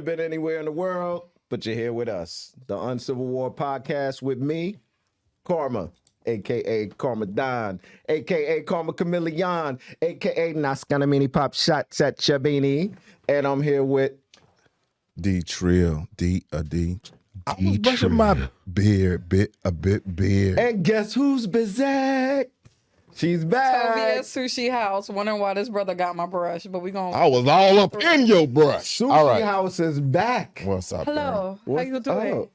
have been anywhere in the world, but you're here with us. The Uncivil War podcast with me, Karma, a.k.a. Karma Don, a.k.a. Karma Chameleon, a.k.a. Naskanamini Pop Shots at Chabini. And I'm here with D-Trill, D. I was brushing my beard, a bit beard. And guess who's back? She's back. Toby at Sushi House, wondering why this brother got my brush, but we gonna. I was all up in your brush. Sushi all right. House is back. What's up? Hello, how you doing?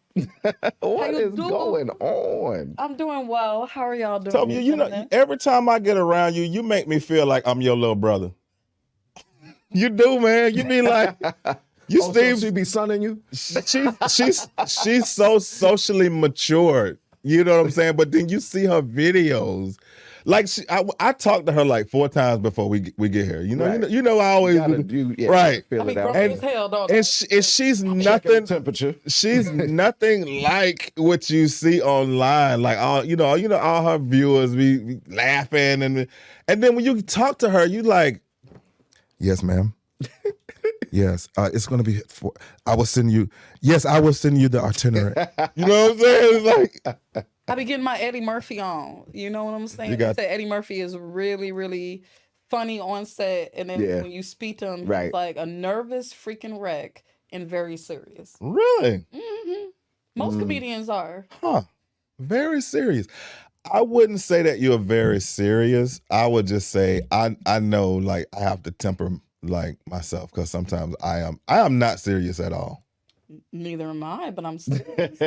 What is going on? I'm doing well. How are y'all doing? Toby, you know, every time I get around you, you make me feel like I'm your little brother. You do, man. You be like, you So Steve. she be sunning you? She's so socially matured. You know what I'm saying? But then you see her videos. Like I talked to her like 4 times before we get here. You know, Right. you know I always right. Feel it out. grumpy as hell, dog. And she's nothing. Temperature. She's nothing like what you see online. Like all you know, all her viewers be laughing and then when you talk to her, you like, yes, ma'am. Yes, it's gonna be. I will send you the itinerary. You know what I'm saying? It's like I be getting my Eddie Murphy on. You know what I'm saying? You They got- say Eddie Murphy is really, really funny on set, and then when you speak to him, Right. he's like a nervous freaking wreck and very serious. really, Most comedians are. huh? Very serious. I wouldn't say that you're very serious. I would just say I know like I have to temper like myself because sometimes I am not serious at all. Neither am I, but I'm serious.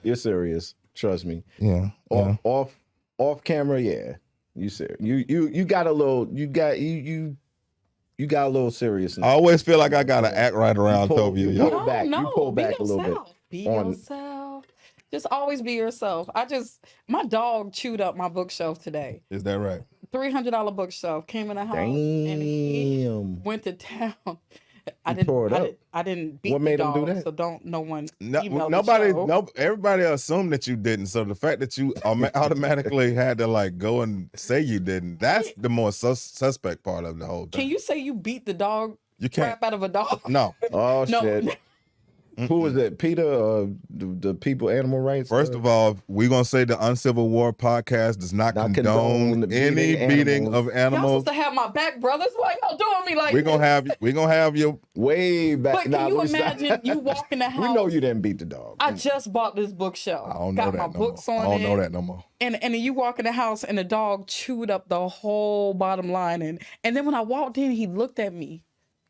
You're serious. Trust me. Yeah. Off camera, yeah. You serious. You got a little. You got a little seriousness. I always feel like I gotta act right around Toby. you yo. pull back. You pull be back a little bit. yourself. Be on- yourself. Just always be yourself. My dog chewed up my bookshelf today. Is that right? $300 bookshelf came in the house and he Damn. went to town. tore it up. I didn't beat What made the him do dog, that? so don't no one No, email nobody, the show. no, everybody assumed that you didn't. So the fact that you automatically had to like go and say you didn't, that's the more suspect part of the whole thing. Can you say you beat the dog You can't. crap out of a dog? No. Oh No. shit. Who was it? Peter or the people animal rights? First of all, we're gonna say the Uncivil War podcast does not condone the any beating animals. of Y'all animals. supposed to have my back, brothers. Why y'all doing me like We're this? gonna have your. way back. But can Nah, you we stop. imagine you walk in the house? We know you didn't beat the dog. I just bought this bookshelf. I don't know Got that my no books more. on I don't it. know that no more. And then you walk in the house and the dog chewed up the whole bottom line. And then when I walked in, he looked at me.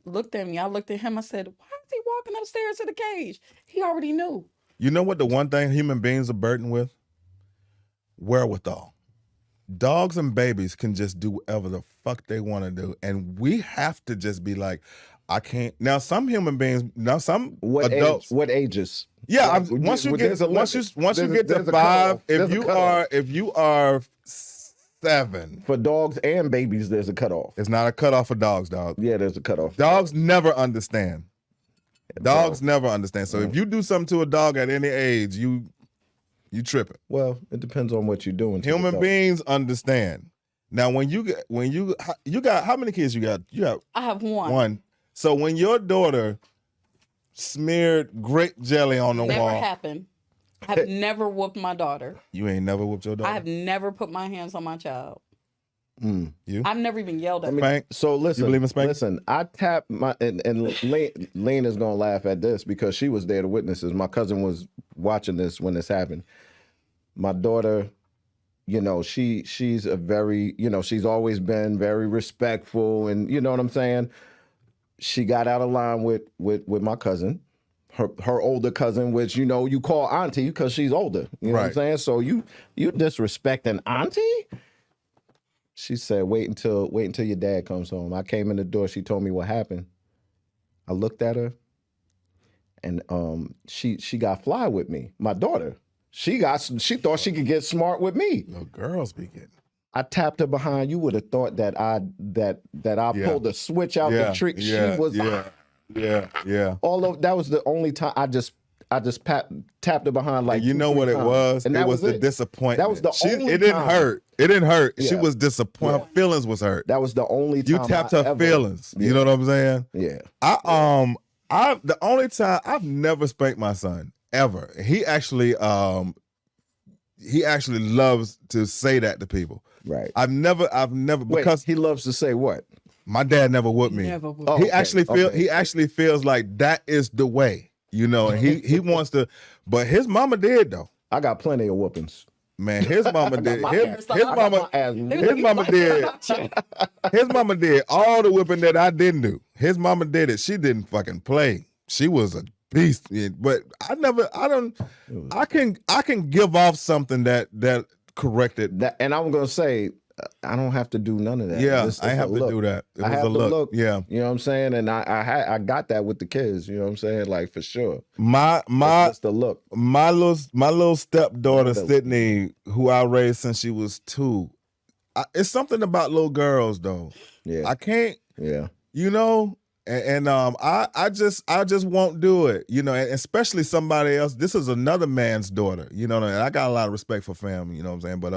I looked at him. I said, why is he walking upstairs to the cage? He already knew. You know what the one thing human beings are burdened with? Wherewithal. Dogs and babies can just do whatever the fuck they want to do. And we have to just be like, I can't. Now, some human beings, some What adults. age? What ages? Yeah, Like, once you there's get a once limit. you get There's to a 5, cutoff. There's a if you are 7, For dogs and babies, there's a cutoff. it's not a cutoff for dogs, dog. Yeah, there's a cutoff. Dogs never understand. Dogs never understand. So if you do something to a dog at any age, you tripping. Well, it depends on what you're doing. to the Human dog. beings understand. Now, when you got how many kids you got? You got I have one. one. So when your daughter smeared grape jelly on the Never wall, happened. I've never whooped my daughter. you ain't never whooped your daughter. I have never put my hands on my child. You? I've never even yelled at her. Spank? So listen, You believe in spanking? listen. I tapped my and Lane is gonna laugh at this because she was there to witness this. My cousin was watching this when this happened. My daughter, you know, she's a very, you know, she's always been very respectful, and you know what I'm saying. She got out of line with my cousin, her older cousin, which you know you call auntie because she's older. You know what I'm Right. saying? So you disrespecting auntie. She said, wait until your dad comes home. I came in the door. She told me what happened. I looked at her, and she got fly with me. My daughter, she thought she could get smart with me. Little girls be getting. I tapped her behind. You would have thought that I Yeah. pulled the switch out the trick. She was yeah. all of that was the only time I just tapped her behind like. And you know 2-3 what it times. was? And it that was the it. disappointment. That was the only It didn't time. hurt. It didn't hurt. She Yeah. was disappointed. Her feelings was hurt. That was the only time You tapped I her ever- feelings. Yeah. You know what I'm saying? Yeah. I The only time I've never spanked my son ever. He actually loves to say that to people. Right. I've never Wait, because he loves to say what? my dad never whooped me. Never would. Oh, He okay, actually feels like that is the way, you know, and he wants to, but his mama did though. I got plenty of whoopings. Man, his mama did. My His parents thought I mama, ass They was his like, mama "You did. like that?" His mama did all the whipping that I didn't do. His mama did it. She didn't fucking play. She was a beast. But I can give off something that corrected. That, and I'm gonna say, I don't have to do none of that. Yeah, It's I a have to look. do that. It I was have a to look. Yeah. You know what I'm saying? And I got that with the kids. You know what I'm saying? Like for sure. My It's just the look. my little stepdaughter That- Sydney, who I raised since she was 2. It's something about little girls though. Yeah. I can't, Yeah. you know, and I just won't do it, you know, and especially somebody else. This is another man's daughter, you know, and I got a lot of respect for family, you know what I'm saying, but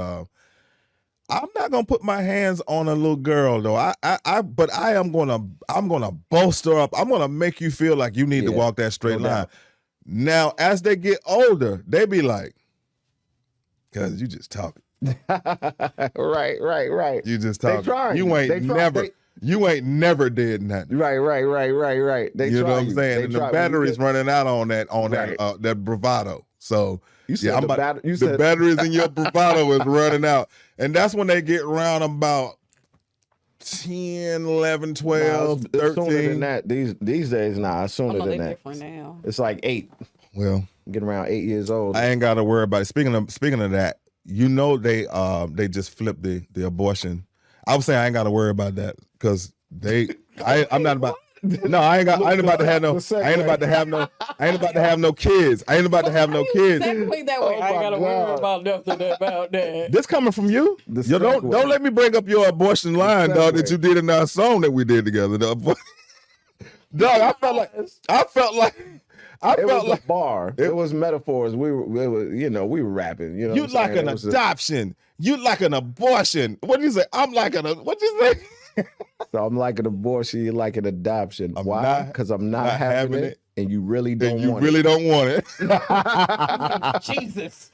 I'm not gonna put my hands on a little girl though. But I'm gonna bolster up. I'm gonna make you feel like you need to Yeah, walk that straight no line. doubt. Now, as they get older, they be like, "Cause you just talking. Right. You just They talking. trying. You ain't They try- never. they- You ain't never did nothing." Right. They You know try what I'm saying? They And try the you. battery's running out on Right. that bravado. So You said yeah, the batteries in your bravado is running out. And that's when they get around about 10, 11, 12, it's sooner 13. than that. These days, nah, it's Oh, sooner no, they than that. different now. It's like 8. Well, Getting around 8 years old. I ain't got to worry about it. Speaking of that, you know they just flipped the abortion. I would say I ain't got to worry about that because I'm not about. No, I ain't about to have no kids. I ain't about to have no kids. Segue that way. Oh I ain't my gotta worry God. about nothing about that. This coming from you? The You don't segue. let me bring up your abortion line, dog, that segue. you did in our song that we did together. Dog, I felt like It was a bar. It was metaphors. We were rapping. You know, you what I'm like saying? an It was adoption. You like an abortion. What do you say? What you say? so I'm like an abortion. You like an adoption. I'm Why? not- Because I'm not having it, and you really don't And you want really don't want it. Jesus.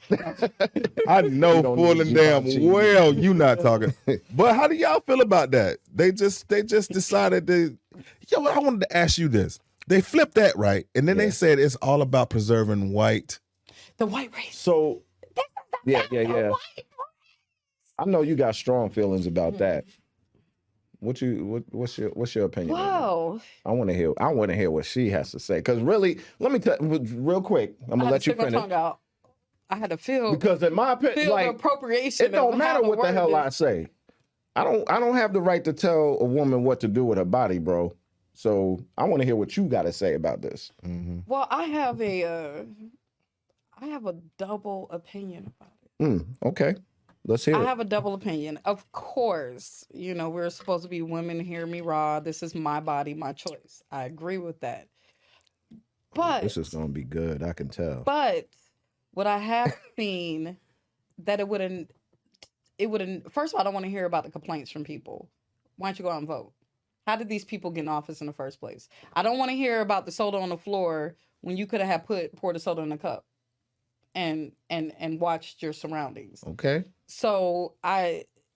I know You don't full need and to damn buy cheese. well you not talking. But how do y'all feel about that? They just decided to. Yo, I wanted to ask you this. They flipped that right, and then they Yeah. said it's all about preserving white. The white race. it. So yeah. I know you got strong feelings about that. What's your opinion? on that? Wow. I want to hear what she has to say. Because really, let me tell real quick. I'm I gonna had let to you stick my finish. tongue out. I had to feel Because in my opinion, the like appropriation. it don't of matter how what the word hell is. I say. I don't have the right to tell a woman what to do with her body, bro. So I want to hear what you got to say about this. Mm-hmm. Well, I have a double opinion about it. Okay, let's hear I it. have a double opinion. Of course, we're supposed to be women. Hear me, raw. This is my body, my choice. I agree with that. But This is gonna be good. I can tell. But what I have seen that it wouldn't. First of all, I don't want to hear about the complaints from people. Why don't you go out and vote? How did these people get in office in the first place? I don't want to hear about the soda on the floor when you could have poured the soda in a cup, and watched your surroundings. Okay. So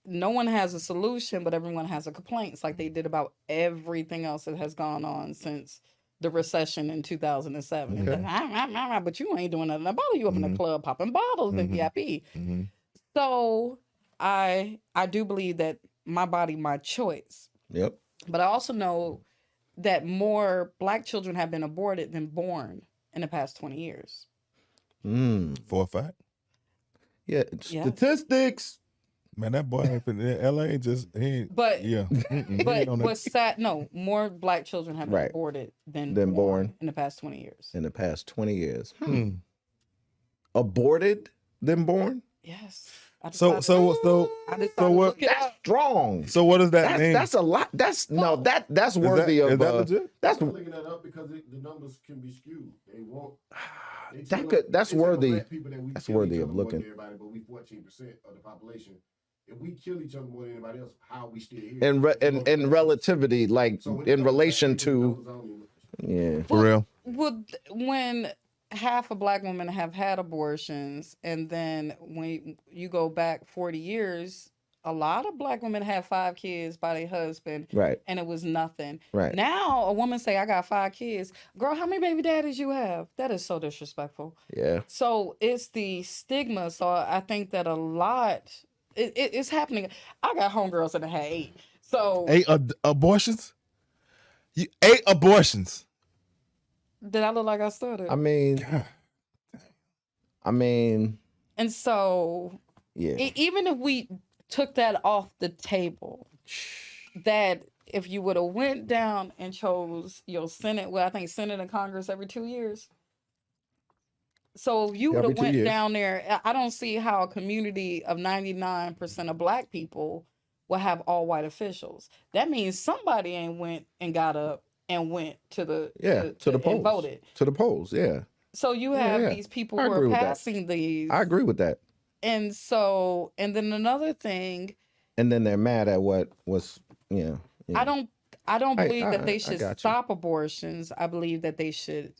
no one has a solution, but everyone has a complaint. It's like they did about everything else that has gone on since the recession in 2007. Okay. But you ain't doing nothing about it. You up in the club popping bottles and VIP. Mm-hmm. So I do believe that my body, my choice. Yep. But I also know that more Black children have been aborted than born in the past 20 years. For a fact. Yeah. Statistics. Man, that boy ain't in LA just he ain't. But Yeah. but what's sad? No, more Black children have been Right. aborted than born in the past 20 years. In the past 20 years. Aborted than born. Yes. So I decided to what? look it That's up. strong. So what does that mean? That's a lot. That's worthy is of. that legit? That's I'm looking that up because the numbers can be skewed. They won't. that's worthy. That's worthy of looking. looking. Everybody, but we 14% of the population. If we kill each other more than anybody else, how are we still here? In relativity, like So when in it comes relation back, the to. numbers only Yeah. For real. When half of black women have had abortions, and then when you go back 40 years, a lot of black women had 5 kids by their husband, Right. and it was nothing. Right. Now a woman say, I got 5 kids. Girl, how many baby daddies you have? That is so disrespectful. Yeah. So it's the stigma. So I think that a lot it's happening. I got homegirls that had 8. So 8 abortions? 8 abortions. did I look like I stuttered? I mean, God. And so yeah. even if we took that off the table, that if you would have went down and chose your Senate, well, I think Senate and Congress every 2 years. So if you would Every have 2 went years. down there, I don't see how a community of 99% of black people will have all white officials. That means somebody ain't went and got up and went to the to the polls. and voted. To the polls, yeah. So you have yeah. these people I who agree are with that. passing these. I agree with that. And so, and then another thing, And then they're mad at what was, yeah. I don't believe that they I should got you. stop abortions. I believe that they should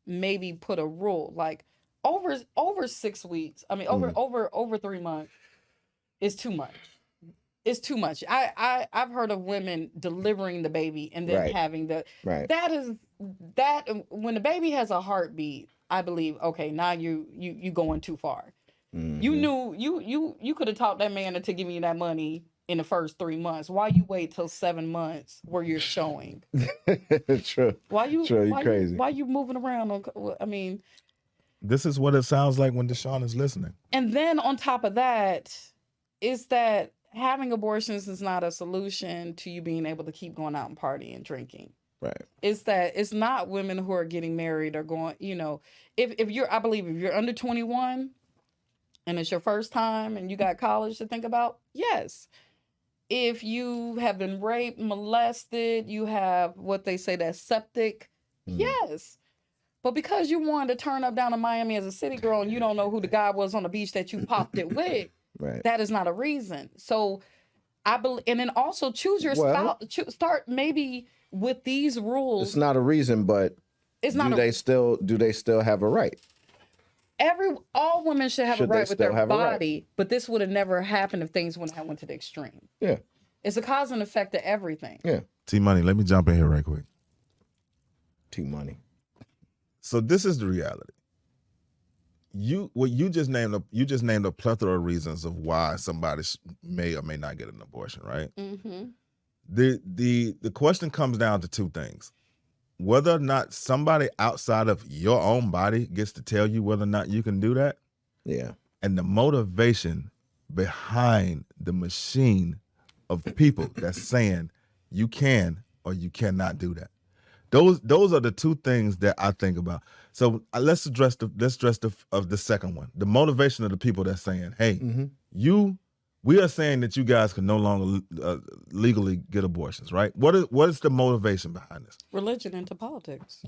maybe put a rule like over 6 weeks. I mean, over 3 months is too much. It's too much. I've heard of women delivering the baby and then Right. having the Right. that when the baby has a heartbeat, I believe, okay, now you going too far. Mhm. You knew you could have taught that man to give you that money in the first 3 months. Why you wait till 7 months where you're showing? True. Why you True, you why crazy. why you moving around? I mean, This is what it sounds like when Deshaun is listening. and then on top of that, is that having abortions is not a solution to you being able to keep going out and partying and drinking. Right. It's that it's not women who are getting married or going, if you're, I believe if you're under 21 and it's your first time and you got college to think about, yes. If you have been raped, molested, you have what they say, that septic, yes. But because you wanted to turn up down in Miami as a city girl and you don't know who the guy was on the beach that you popped it with, Right. that is not a reason. So I believe, and then also choose your Well- spouse. Start maybe with these rules. It's not a reason, but It's do not they still have a right? all women should have Should a they right with still their have a right? body, but this would have never happened if things wouldn't have went to the extreme. Yeah. It's a cause and effect to everything. Yeah. T-Money, let me jump in here right quick. T-Money. So this is the reality. You just named a plethora of reasons of why somebody may or may not get an abortion, right? Mm-hmm. The question comes down to 2 things: whether or not somebody outside of your own body gets to tell you whether or not you can do that, Yeah. and the motivation behind the machine of people that's saying you can or you cannot do that. Those are the 2 things that I think about. So let's address the second one, the motivation of the people that's saying, "Hey, we are saying that you guys can no longer legally get abortions, right?" What is the motivation behind this? Religion into politics.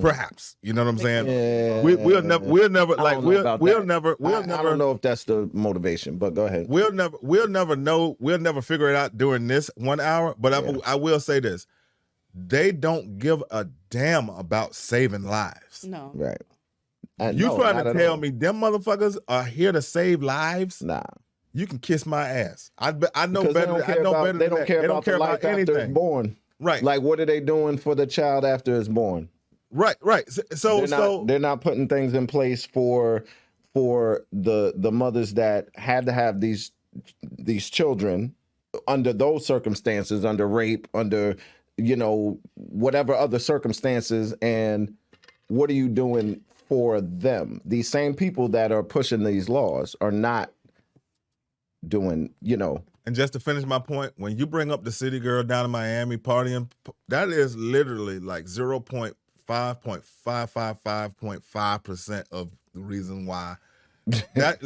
Perhaps, you know what I'm saying? Yeah. We'll never I like don't know about that. I don't know if that's the motivation, but go ahead. We'll never know. We'll never figure it out during this 1 hour. But I will say this: they don't give a damn about saving lives. No. Right. You No, trying not to at tell all. me them motherfuckers are here to save lives? Nah. You can kiss my ass. I know Because better. I know better. They than don't that. care They about the life after it's anything. born. Right. Like, what are they doing for the child after it's born? Right. So They're not putting things in place for the mothers that had to have these children under those circumstances, under rape, under whatever other circumstances. And what are you doing for them? These same people that are pushing these laws are not doing, And just to finish my point, when you bring up the city girl down in Miami partying, that is literally like 0.555.5% of the reason why. That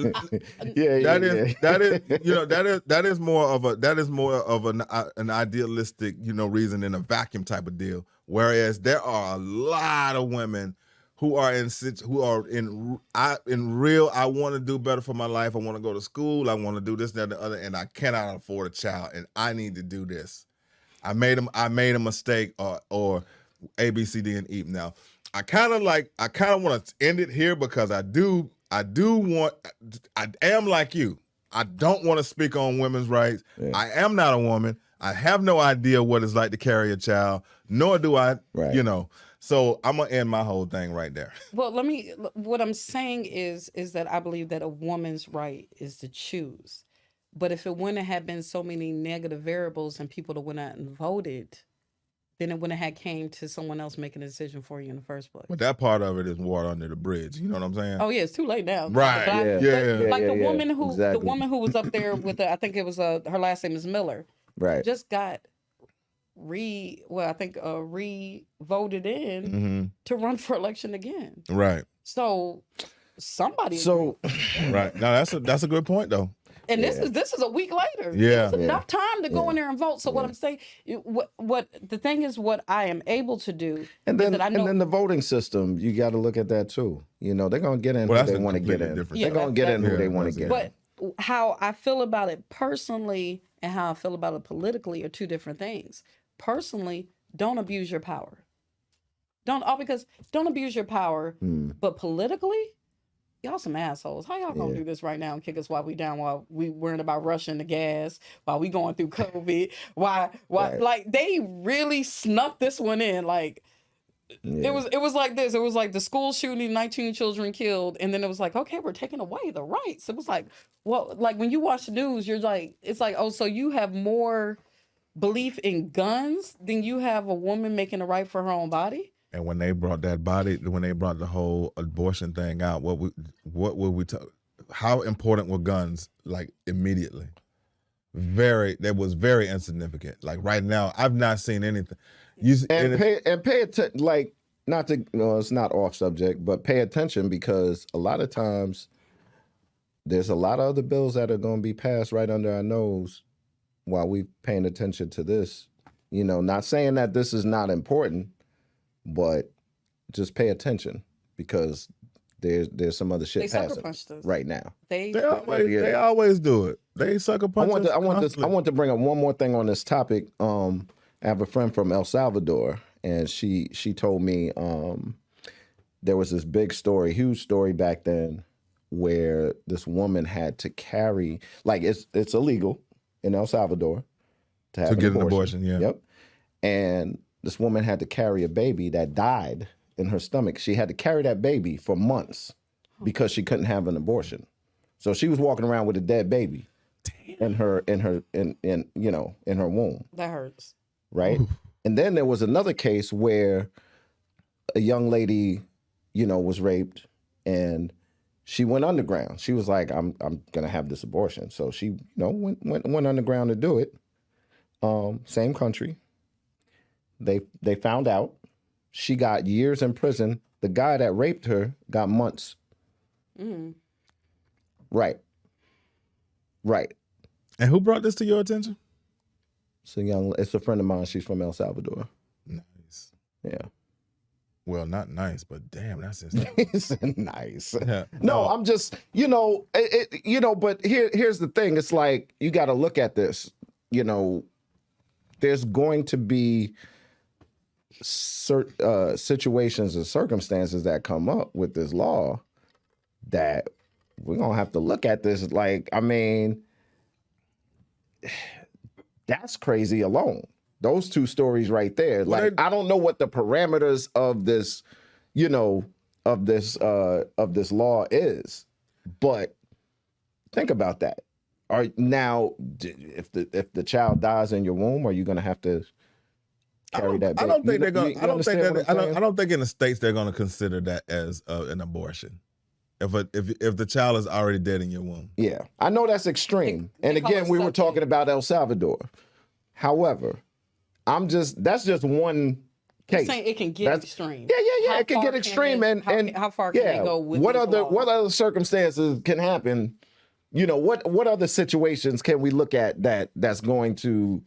is more of an idealistic, reason than a vacuum type of deal. Whereas there are a lot of women who are in real, I want to do better for my life. I want to go to school. I want to do this, that, and the other, and I cannot afford a child, and I need to do this. I made a mistake or A, B, C, D, and E. Now, I kind of want to end it here because I am like you. I don't want to speak on women's rights. Yeah. I am not a woman. I have no idea what it's like to carry a child, nor do I, Right. you know. So I'm gonna end my whole thing right there. Well, what I'm saying is that I believe that a woman's right is to choose. But if it wouldn't have been so many negative variables and people that went out and voted, then it wouldn't have came to someone else making a decision for you in the first place. But that part of it is water under the bridge. You know what I'm saying? Oh yeah, it's too late now. Right. But Yeah. like the woman who exactly. the woman who was up there with I think it was her last name is Miller. Right. Just got re-voted in Mm-hmm. to run for election again. Right. So somebody. So Right. Now that's a good point though. And this is a week later. Yeah. It's enough time to go in there and vote. So what Yeah. I'm saying, what the thing is, what I am able to do, and is then that I know. and then the voting system, you got to look at that too. You know, they're gonna get in Well, who that's they a want to get completely in. different Yeah, They're gonna get in who yeah, they want to that's get in. But how I feel about it personally and how I feel about it politically are two different things. Personally, don't abuse your power. Don't abuse your power. But politically, y'all some assholes. How y'all gonna Yeah. do this right now and kick us while we down, while we worrying about Russian the gas, while we going through COVID? Why Right. like they really snuck this one in. Like Yeah. it was like this. It was like the school shooting, 19 children killed, and then it was like, okay, we're taking away the rights. It was like, well, like when you watch the news, you're like, it's like, oh, so you have more belief in guns than you have a woman making a right for her own body? And when they brought the whole abortion thing out, what would we talk? How important were guns? Like immediately, that was very insignificant. Like right now, I've not seen anything. Pay attention. Like not to, it's not off subject, but pay attention because a lot of times there's a lot of other bills that are going to be passed right under our nose while we paying attention to this. You know, not saying that this is not important, but just pay attention because there's some other They shit sucker passing punched us. right now. They always do it. They sucker punch us I want constantly. to bring up one more thing on this topic. I have a friend from El Salvador, and she told me there was this huge story back then where this woman had to carry, like it's illegal in El Salvador to have get an abortion. Yeah. Yep. And this woman had to carry a baby that died in her stomach. She had to carry that baby for months because she couldn't have an abortion. So she was walking around with a dead baby in her womb, That hurts. right? And then there was another case where a young lady, was raped and she went underground. She was like, I'm gonna have this abortion. So she, went underground to do it. Same country. They found out. She got years in prison. The guy that raped her got months. Mm. Right. And who brought this to your attention? It's a friend of mine. She's from El Salvador. Nice. Yeah. Well, not nice, but damn, that's just It's nice. Yeah. No, I'm just, but here's the thing. It's like, you got to look at this, there's going to be certain situations and circumstances that come up with this law that we're going to have to look at this. Like, I mean, that's crazy alone. Those two stories right there. Like, I don't know what the parameters of this, of this law is, but think about that. If the child dies in your womb, are you going to have to carry that baby? I don't think they're going. I don't think in the States they're going to consider that as an abortion. If the child is already dead in your womb. Yeah, I know that's extreme. They call again, it we were sucking. talking about El Salvador. However, that's just one You're case. saying it can get extreme. Yeah. How It can far get extreme, how far can they go with these laws? what other circumstances can happen? What other situations can we look at that's going to,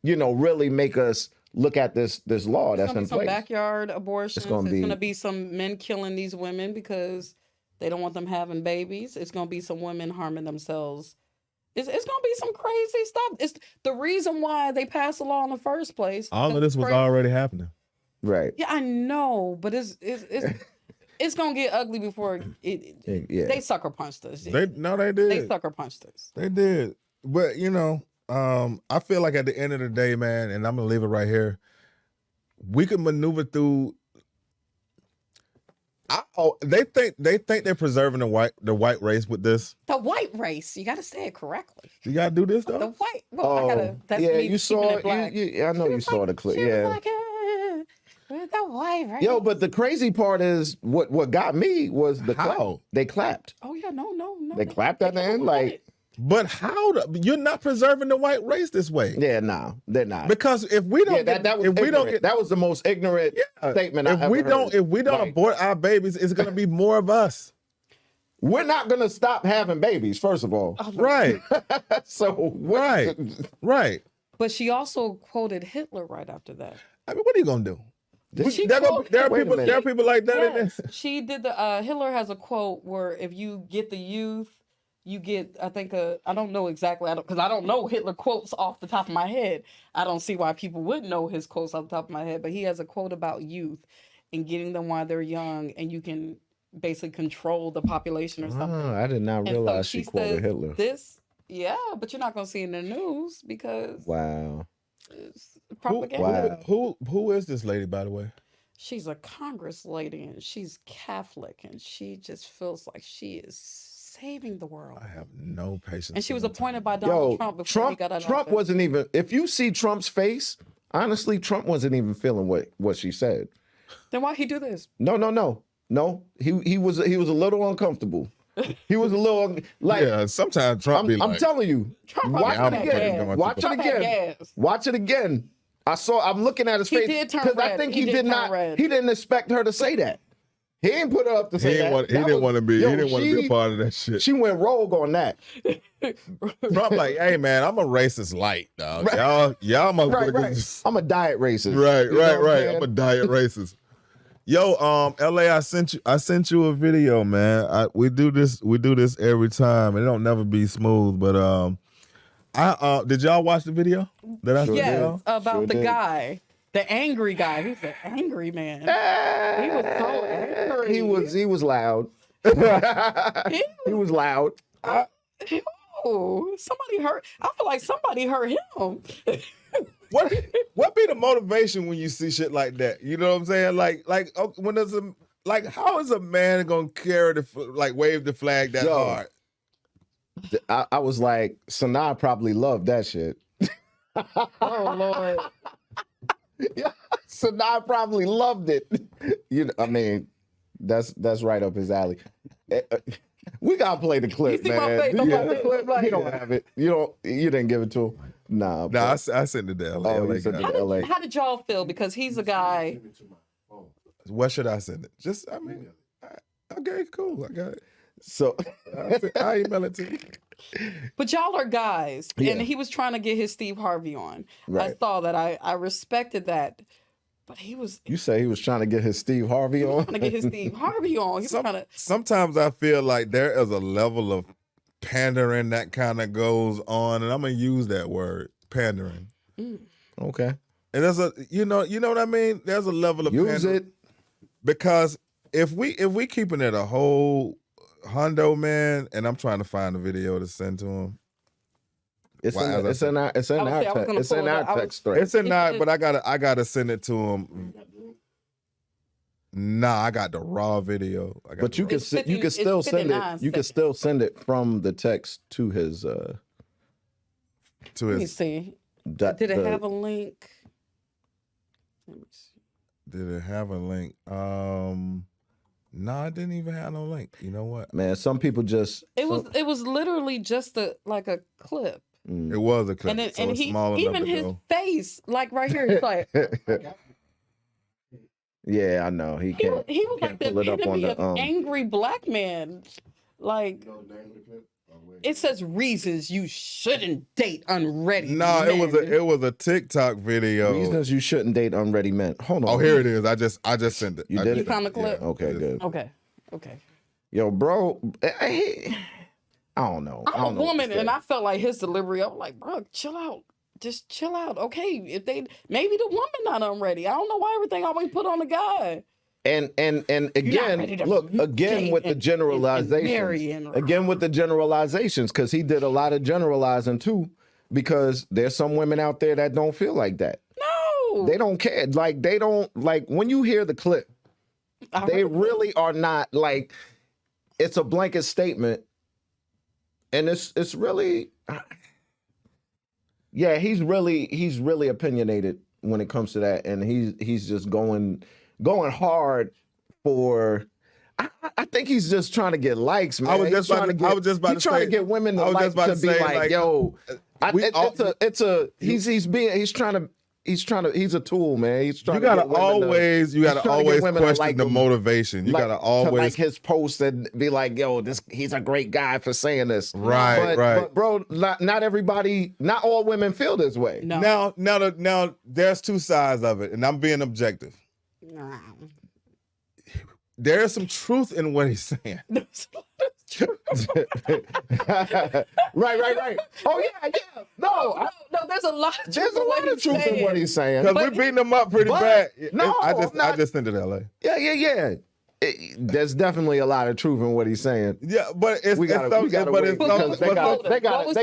really make us look at this law that's in Some place? backyard abortions. It's gonna going to be- be some men killing these women because they don't want them having babies. It's going to be some women harming themselves It's gonna be some crazy stuff. It's the reason why they passed the law in the first place. All of this was Crazy. already happening. Right. Yeah, I know, but it's gonna get ugly before it. Yeah. They sucker punched us. They did. They sucker punched us. They did. But I feel like at the end of the day, man, and I'm gonna leave it right here. We could maneuver through. They think they're preserving the white race with this. The white race. You gotta say it correctly. You gotta do this though. The white. Well, I gotta. That's yeah, me you saw keeping it it. black. I know you saw the clip. She was Yeah. like, with the white race. Yo, but the crazy part is what got me was the clap. How? They clapped. Oh yeah, no. They clapped at the end, like. But how? You're not preserving the white race this way. Yeah, no, they're not. Because if we don't, that was ignorant. That was the most ignorant statement I ever heard. If we don't abort our babies, it's gonna be more of us. We're not gonna stop having babies, first of all. Right. So Right. But she also quoted Hitler right after that. I mean, what are you gonna do? She There quoted- are Wait a people. There are minute. people like that in Yes, there. she did the Hitler has a quote where if you get the youth, you get, I think, I don't know exactly, because I don't know Hitler quotes off the top of my head. I don't see why people would know his quotes off the top of my head, but he has a quote about youth and getting them while they're young, and you can basically control the population or something. I did not And so realize she quoted said Hitler. Yeah, but you're not going to see it in the news because Wow. it's propaganda. Wow. Who is this lady, by the way? She's a Congress lady and she's Catholic and she just feels like she is saving the world. I have no patience. And she was with appointed by Donald Trump before he got out of Trump office. wasn't even. If you see Trump's face, honestly, Trump wasn't even feeling what she said. Then why he do this? No. He was a little uncomfortable. He was a little like. Yeah, sometimes Trump be like, I'm telling you. Trump Watch probably it had again. gas. Watch it Trump had again. gas. Watch it again. I'm looking at his He face did turn because I red. think He he did did turn not. red. He didn't expect her to say that. He didn't put her up to say that. he didn't want to be. Yo, He didn't want to be a part of that shit. She went rogue on that. Trump like, hey man, I'm a racist light, dog. Y'all motherfuckers. Right. I'm a diet racist. Right. You know what I'm I'm a saying? diet racist. Yo, LA, I sent you a video, man. We do this every time. It don't never be smooth, but did y'all watch the video that I sent Yes, y'all? about Sure the did. guy, the angry guy. He's an angry man. He was so angry. He was loud. He was loud. Oh, somebody hurt. I feel like somebody hurt him. What be the motivation when you see shit like that? You know what I'm saying? Like when there's how is a man gonna wave the flag that Yo. hard? I was like, Sanaa probably loved that shit. Oh Lord. Yeah, Sanaa probably loved it. I mean, that's right up his alley. We gotta play the clip, You see my man. face? I'm like, the clip right You don't here. have it. You didn't give it to him. Nah. Nah, I sent it to LA. Oh, LA you sent guy. it to LA. How did y'all feel? Because he's a guy. Send it to my phone. What should I send it? Okay, cool. I got it. So I email it to you. But y'all are guys, Yeah. and he was trying to get his Steve Harvey on. I Right. saw that. I respected that, but he was you say he was trying to get his Steve Harvey on? trying to get his Steve Harvey on. He was trying to. Sometimes I feel like there is a level of pandering that kind of goes on, and I'm gonna use that word, pandering. Okay. And there's you know what I mean? There's a level of Use pandering. it. Because if we keeping it a whole hundo, man, and I'm trying to find a video to send to him. It's Well, as I in our I was gonna it's in pull it our up. I was- text thread. It's in that, it- but I gotta send it to him. Nah, I got the raw video. But you can It's you can 50 still it's send 59 it. You can seconds. still send it from the text to his to Let me his. see. dot- Did it the- have a link? Let me see. Did it have a link? No, it didn't even have no link. You know what? man? Some people just It was literally just a clip, It was a clip. and then so and it's he small enough even to his go. face, like right here, he's like yeah, I know he can't. he was can't like the pull it up on epitome the, of angry black man. Like You know the name of the clip? Oh, wait. it says reasons you shouldn't date unready. No, men. it was a TikTok video. Reasons you shouldn't date unready men. Hold on. Oh, here it is. I just sent it. You I did just- it? You found the clip? Okay, good. Okay. Okay. Yo, bro, I don't know. I I'm a don't know what to woman, say. and I felt like his delivery. I was like, bro, chill out. Just chill out. Okay, if they maybe the woman not unready. I don't know why everything always put on the guy. And again, ready to look again date with the and generalizations. marry and- Again with the generalizations, because he did a lot of generalizing too. Because there's some women out there that don't feel like that. No, They don't care. Like they don't like when you hear the clip. They really are not like. It's a blanket statement, and it's really. Yeah, he's really opinionated when it comes to that, and he's just going hard for. I think he's just trying to get likes, man. I was just about to get women to like to be like, yo. He's a tool, man. He's trying. You gotta always question the him. motivation. You gotta always to like his post and be like, yo, he's a great guy for saying this. Right. But bro, not everybody, not all women feel this way. No. Now there's two sides of it, and I'm being objective. Nah. There's some truth in what he's saying. Right. Oh yeah. No, there's a lot. There's a lot of truth in what he's saying. Because we're beating him up pretty bad. No, I just sent it to LA. Yeah. There's definitely a lot of truth in what he's saying. Yeah, but it's we gotta wait because they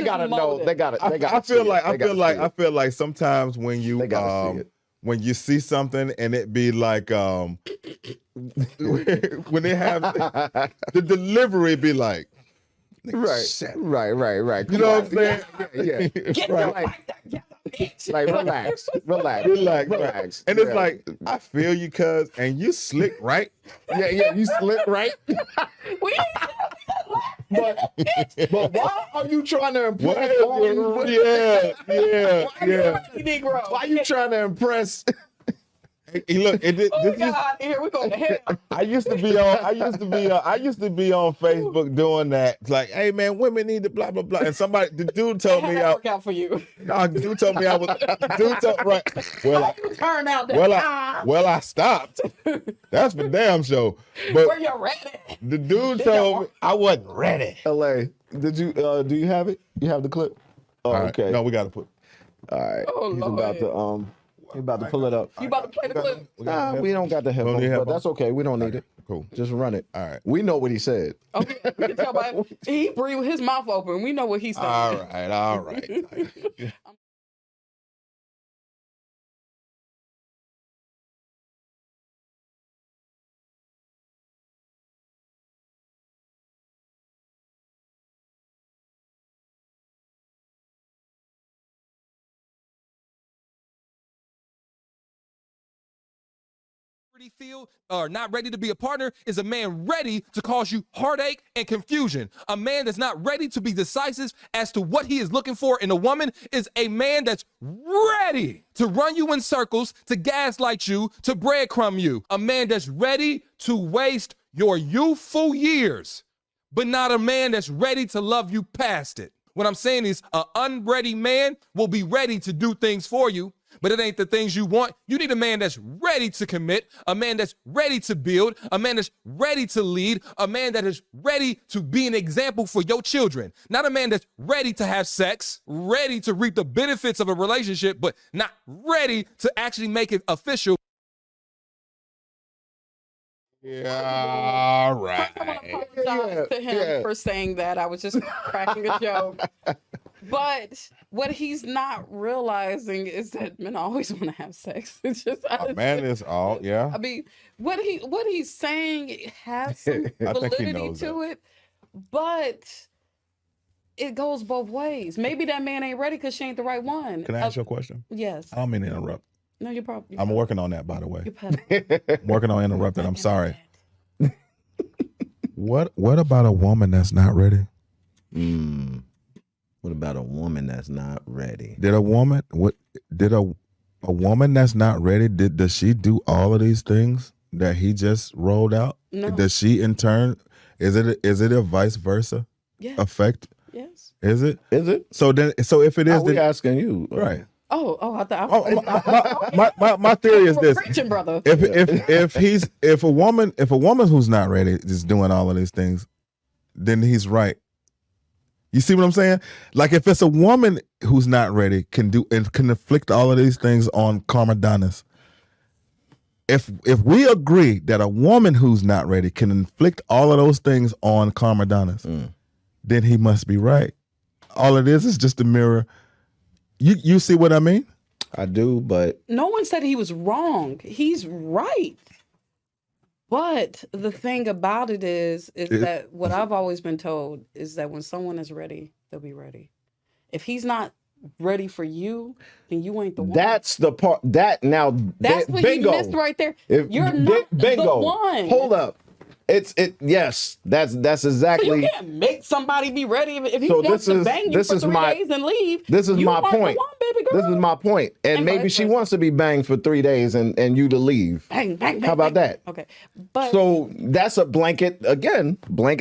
gotta know. They gotta. I feel like sometimes when you see something and it be like when they have the delivery be like right. You know what I'm saying? Yeah. Get like relax. And it's like, I feel you, cuz, and you slick, right? Yeah, you slick, right? But why are you trying to impress? Negro. Why are you trying to impress? Hey, look, Here we go to hell. I used to be on Facebook doing that. It's like, hey man, women need to blah blah blah. And the dude told me work out for you. No, dude told me I was. Right. Well, I stopped. That's for damn sure. But were you ready? The dude told me I wasn't ready. LA, did you? Do you have it? You have the clip? Oh, right. Okay. No, we got to put. All right. Oh, He's Lord. about to pull it up. You about to play the clip? Nah, we don't got the headphones, but that's okay. We don't need it. Cool. Just run it. All right. We know what he said. Okay, we can tell by he breathed with his mouth open. We know what he said. All right. Feel or not ready to be a partner is a man ready to cause you heartache and confusion. A man that's not ready to be decisive as to what he is looking for in a woman is a man that's ready to run you in circles, to gaslight you, to breadcrumb you. A man that's ready to waste your youthful years, but not a man that's ready to love you past it. What I'm saying is an unready man will be ready to do things for you, but it ain't the things you want. You need a man that's ready to commit, a man that's ready to build, a man that's ready to lead, a man that is ready to be an example for your children. Not a man that's ready to have sex, ready to reap the benefits of a relationship, but not ready to actually make it official. Yeah, all right. I want to apologize to him for saying that. I was just cracking a joke. But what he's not realizing is that men always want to have sex. It's just man is all, yeah. I mean, what he's saying has some validity to it, but it goes both ways. Maybe that man ain't ready because she ain't the right one. Can I ask you a question? Yes. I don't mean to interrupt. No, you're probably. I'm working on that, by the way. You're I'm working on interrupting. I'm sorry. What about a woman that's not ready? What about a woman that's not ready? Did a woman a woman that's not ready, does she do all of these things that he just rolled out? No. Does she in turn, is it a vice versa effect? Yes. Is it? So if it is, we asking you, right? I thought. My theory is this: preaching, brother. If a woman who's not ready is doing all of these things, then he's right. You see what I'm saying? Like if it's a woman who's not ready, can inflict all of these things on Carmadonis. If we agree that a woman who's not ready can inflict all of those things on Carmadonis, then he must be right. All it is just a mirror. You see what I mean? I do, but No one said he was wrong. He's right. But the thing about it is that what I've always been told is that when someone is ready, they'll be ready. If he's not ready for you, then you ain't the one. that's the part that now That's what bingo. you missed right there. If- You're not bingo. the one. Hold up. Yes, that's So exactly. you can't make somebody be ready if he So wants this to is- bang you this for is 3 my- days and leave. This is you my aren't point. The one, baby girl. This is my point. And And maybe vice she versa. wants to be banged for 3 days and you to leave. Bang, bang, bang. How about bang. that? Okay, but So that's a blanket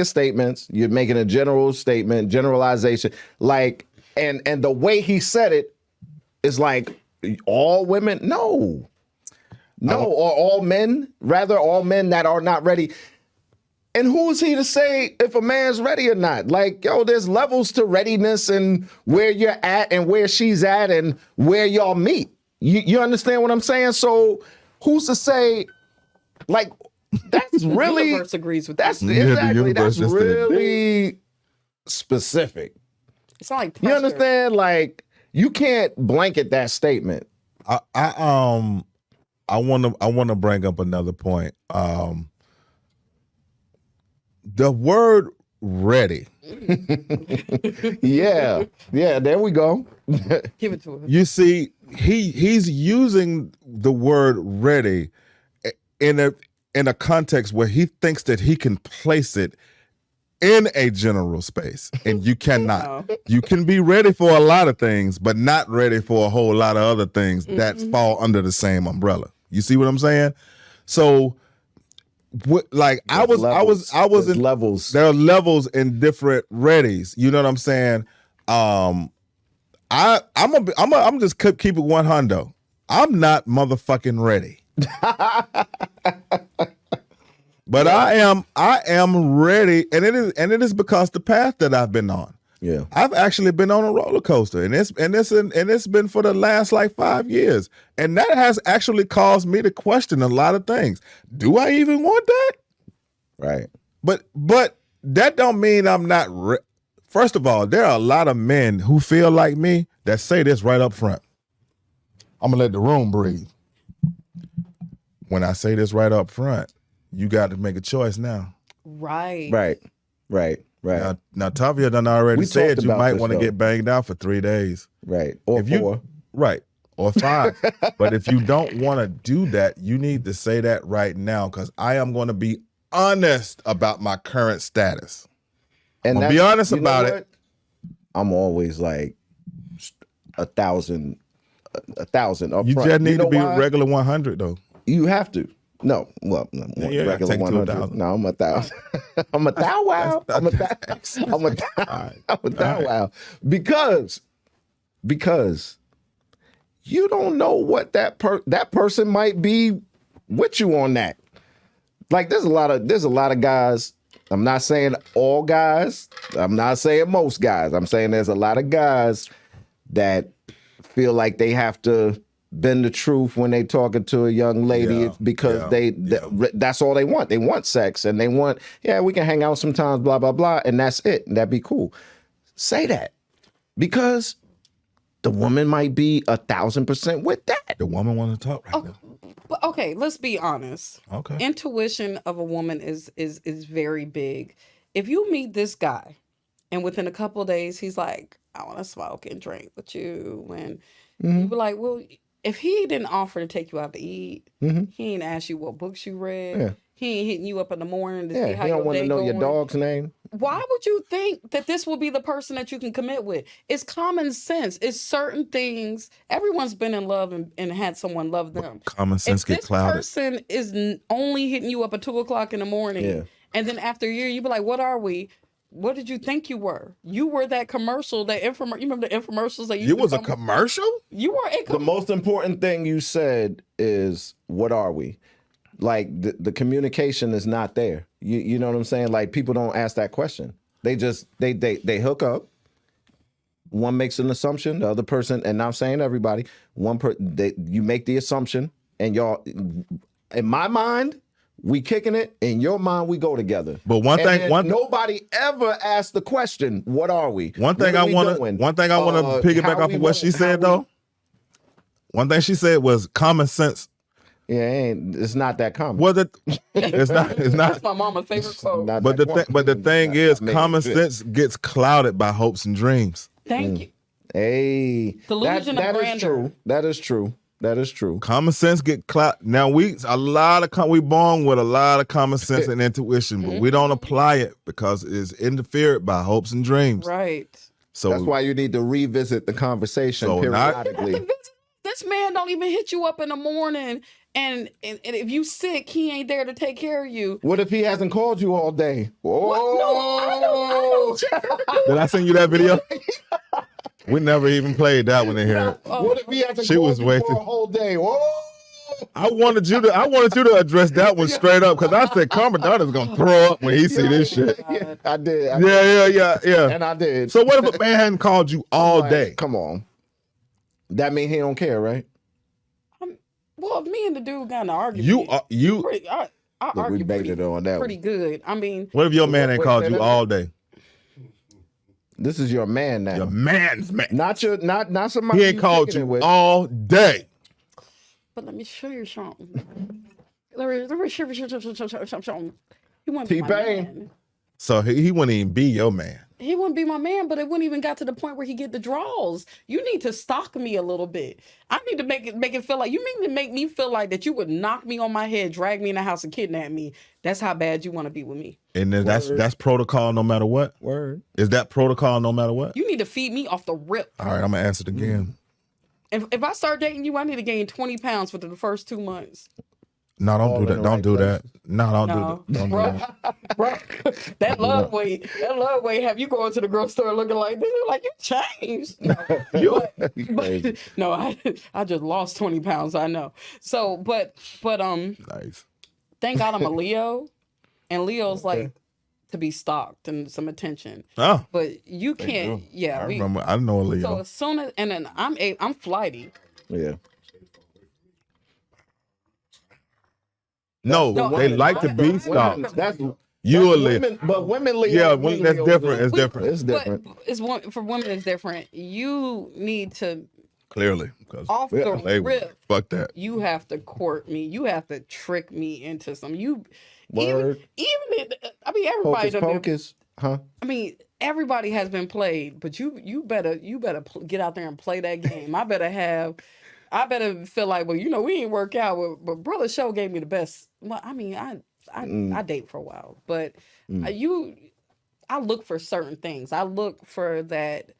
statements. You're making a general statement, generalization. Like, and the way he said it is like all women, no, or all men, rather all men that are not ready. And who is he to say if a man's ready or not? Like, yo, there's levels to readiness and where you're at and where she's at and where y'all meet. You understand what I'm saying? So who's to say, like, that's the really, universe agrees with that's you. Yeah, the exactly, universe that's just did it. really specific. It's not like You pressure. understand? Like, you can't blanket that statement. I want to bring up another point. The word ready. Yeah, there we go. Give it to him. You see, he's using the word ready in a context where he thinks that he can place it in a general space, and you cannot. No. You can be ready for a lot of things, but not ready for a whole lot of other things that fall under the same umbrella. You see what I'm saying? So, I was There's in levels. There are levels in different readies. You know what I'm saying? I'm just keep it 100. I'm not motherfucking ready. But I am ready, and it is because the path that I've been on. Yeah. I've actually been on a roller coaster, and it's been for the last like 5 years, and that has actually caused me to question a lot of things. Do I even want that? Right. But that don't mean I'm not. First of all, there are a lot of men who feel like me that say this right up front. I'm gonna let the room breathe. When I say this right up front, you got to make a choice now. Right. Now Tavia done already We said talked you about might this, want to though. get banged out for 3 days. Right. Or If you- 4. Right. Or 5. But if you don't want to do that, you need to say that right now, because I am going to be honest about my current status. And I'll be that's- honest you know about it. what? I'm always like 1,000 up You front. just need know to be why? regular 100 though. You have to. No, well, no, Yeah, regular take it to 100. 1,000. No, I'm 1,000. I'm a thou wow. I'm a thou. I'm a thou. right. I'm a thou All right. wow. Because you don't know what that person might be with you on that. Like there's a lot of guys. I'm not saying all guys. I'm not saying most guys. I'm saying there's a lot of guys that feel like they have to bend the truth when they talking to a young lady because that's all they want. They want sex and they want, we can hang out sometimes, blah, blah, blah, and that's it. And that'd be cool. Say that. Because the woman might be 1,000% with that. The woman want to talk right now. But okay, let's be honest. Okay. Intuition of a woman is very big. If you meet this guy and within a couple of days he's like, I want to smoke and drink with you, and you be like, well, if he didn't offer to take you out to eat, he ain't ask you what books you read, Yeah. he ain't hitting you up in the morning to see how You your don't want day to know going. your dog's name. Why would you think that this will be the person that you can commit with? It's common sense. It's certain things. Everyone's been in love and had someone love them. Common sense If get this clouded. person is only hitting you up at 2:00 in the morning, and then after a year, you be like, "What are we? What did you think you were? You were that commercial, that infomercial. You remember the infomercials that You was a commercial? You were a The most important thing you said is, what are we? Like the communication is not there. You know what I'm saying? Like people don't ask that question. They just they hook up one makes an assumption, the other person, and I'm saying everybody, you make the assumption, and y'all, in my mind, we kicking it. In your mind, we go together. But nobody ever asked the question, "What are we?" One thing I want to piggyback off of what she said though. One thing she said was common sense. Yeah, it's not that common. Well, it's not. That's my mama's favorite quote. But the thing is, common sense gets clouded by hopes and dreams. Thank you. Hey, Delusion of grandeur. is true. That is true. That is true. Common sense get clouded. Now we born with a lot of common sense and intuition, but we don't apply it because it's interfered by hopes and dreams. Right. So that's why you need to revisit the conversation periodically. This man don't even hit you up in the morning, and if you sick, he ain't there to take care of you. What if he hasn't called you all day? No, I don't. Did I send you that video? We never even played that one in here. What if he hasn't called you for a whole day? Whoa! I wanted you to address that one straight up because I said Commandant is gonna throw up when he see this shit. Yeah, I did. Yeah. And I did. So what if a man hadn't called you all day? Come on. That mean he don't care, right? Well, if me and the dude got in an argument, I argue pretty good. I mean, what if your man ain't called you all day? This is your man now. Your man's man. Not somebody. He ain't called you all day. But let me show you something. Let me show you something. He wouldn't be my T-Pain. man. So he wouldn't even be your man. He wouldn't be my man, but it wouldn't even got to the point where he get the draws. You need to stalk me a little bit. I need to make it feel like you mean to make me feel like that you would knock me on my head, drag me in the house, and kidnap me. That's how bad you want to be with me. And then that's protocol no matter what. Word. Is that protocol no matter what? You need to feed me off the rip. All right, I'm gonna answer it again. If I start dating you, I need to gain 20 pounds for the first 2 months. No, don't do that. Don't do that. No, don't do that. Don't do that. Bro, that love weight have you going to the grocery store looking like this? Like you changed. No, I just lost 20 pounds. I know. So, but nice. Thank God I'm a Leo, and Leo's like to be stalked and some attention. Oh, but you can't. Yeah, I know a Leo. So as soon as and then I'm flighty. Yeah. No, they like to be stalked. You a Leo. But women Leo. Yeah, that's different. It's different. It's different. But for women, it's different. You need to clearly off the rip. Fuck that. You have to court me. You have to trick me into some. Word. I mean, everybody. Focus. Huh? I mean, everybody has been played, but you better get out there and play that game. I better feel like, well, we ain't work out, but Brother Show gave me the best. Well, I mean, I date for a while, but I look for certain things. I look for that,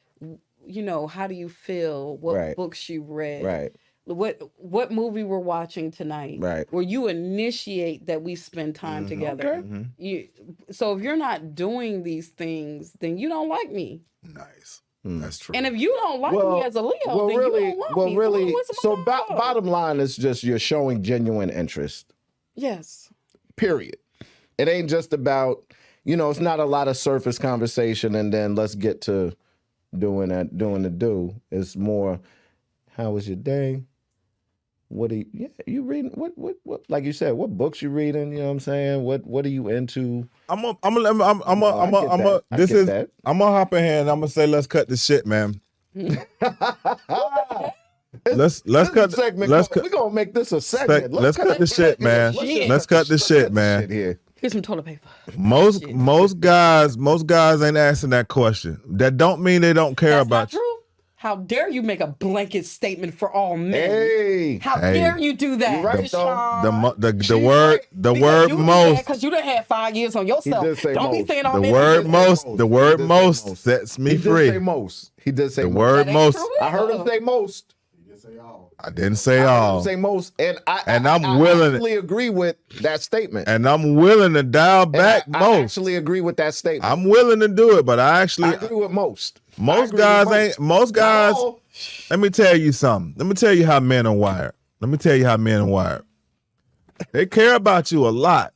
how do you feel? What books you read? Right. What movie we're watching tonight? Right. Where you initiate that we spend time together. Okay. So if you're not doing these things, then you don't like me. Nice. That's true. And if you don't like me as a Leo, then you don't want me. Really, so bottom line is just you're showing genuine interest. Yes. Period. It ain't just about, it's not a lot of surface conversation and then let's get to doing the do. It's more, how was your day? What are you reading? What like you said, what books you reading? You know what I'm saying? What are you into? I'm gonna hop in here and I'm gonna say, let's cut this shit, man. Let's cut. We're gonna make this a segment. Let's cut this shit, man. Let's cut this shit, man. Here's some toilet paper. Most guys ain't asking that question. That don't mean they don't care about you. How dare you make a blanket statement for all men? Hey, how dare you do that? Right, the word most, because you done had 5 years on yourself. Don't be saying all men. The word most sets me free. He did say the word most. I heard him say most. I didn't say all. Say most, and I'm willing. I actually agree with that statement. And I'm willing to dial back most. I actually agree with that statement. I'm willing to do it, but I agree with most. Most guys. Let me tell you something. Let me tell you how men are wired. They care about you a lot.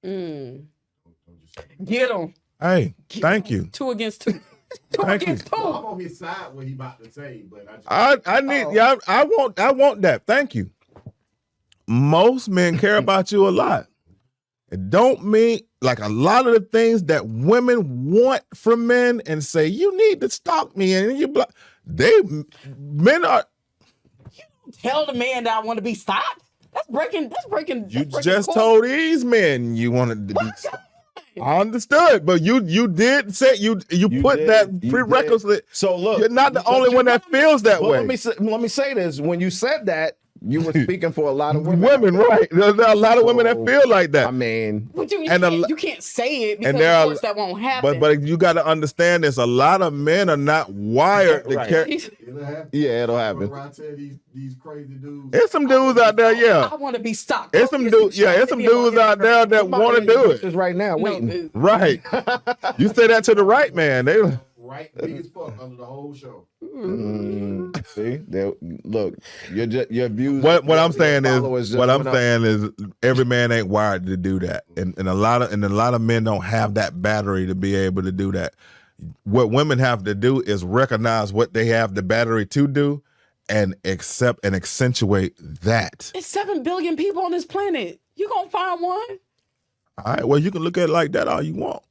Get them. Hey, thank you. 2 against 2. Two Thank you. against So I'm two. on his side what he about to say, but I need I want that. Thank you. Most men care about you a lot. It don't mean like a lot of the things that women want from men and say you need to stalk me and you men are. Tell the man that I want to be stopped. That's breaking. You that's breaking just court. told these men you wanted to be. I understood, but you did say you put did, that you prerequisite. did. So look, you're not the but only you one that know- feels that But way. let me say this: when you said that, you were speaking for a lot of women. Women, right? There are a lot of women that So, feel like that. I mean, But And you can't say it because and there of are- course that won't happen. but you got to understand this. A lot of men are not wired to Right. care. it'll happen. yeah, it'll Run happen. around tell these crazy dudes. There's some dudes out there, yeah. I want to be stopped. There's some dudes, yeah. There's some dudes out there that Somebody want to in your do bushes it. right now, No, waiting. Right. You say that to the right man. They Right, big as fuck under the whole show. See, look, your views. what I'm your saying followers is just what I'm went up. saying is every man ain't wired to do that, and a lot of men don't have that battery to be able to do that. What women have to do is recognize what they have the battery to do, and accept and accentuate that. It's 7 billion people on this planet. You gonna find one? All right, well you can look at it like that all you want.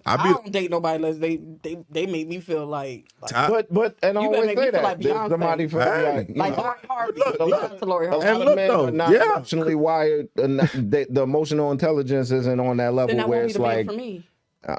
I don't date nobody unless they make me feel like But and I You better always make me say feel that like there's Beyonce. somebody for Hey. like know, Lori Harvey. Look, Shout out to Lori a Harvey. lot And of look, men though, are not yeah. emotionally wired. The emotional intelligence isn't on that Then level that where won't be it's the man like. for me.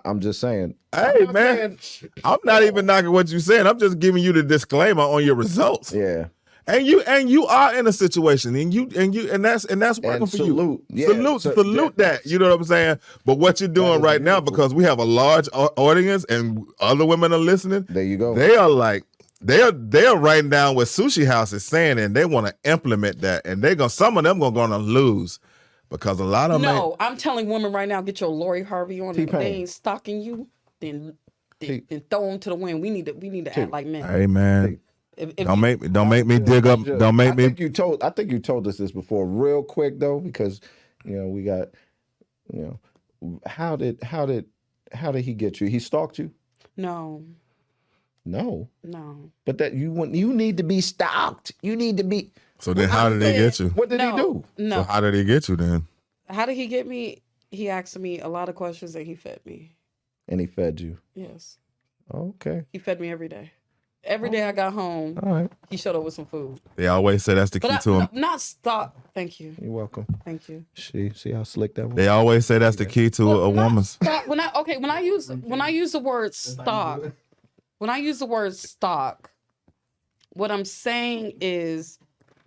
I'm just saying. Hey I'm not man, saying- I'm not even knocking what you're saying. I'm just giving you the disclaimer on your results. Yeah. And you are in a situation, and that's working And for salute. you. Yeah, Salute that. You know what I'm saying? But what you're doing is right now, beautiful. because we have a large audience and other women are listening. There you go. They are like they're writing down what Sushi House is saying, and they want to implement that. And some of them gonna lose because a lot of men. No, I'm telling women right now, get your Lori Harvey on. If T-Pain. they ain't stalking you, then throw them to the wind. We need to act like men. Hey man, If don't you- make me dig up. Don't make me. I think you told us this before, real quick though, because we got how did he get you? He stalked you? No, No, but that you need to be stalked. You need to be. So then, how did he get you? What did he do? No. So how did he get you then? How did he get me? He asked me a lot of questions and he fed me. And he fed you. Yes, Okay. he fed me every day. Every day I got home, All right. he showed up with some food. They always say that's the key But to him. not stop. Thank you. You're welcome. Thank you. See how slick that was. They always say that's the key to a woman's. Stop. When I use the word stock, what I'm saying is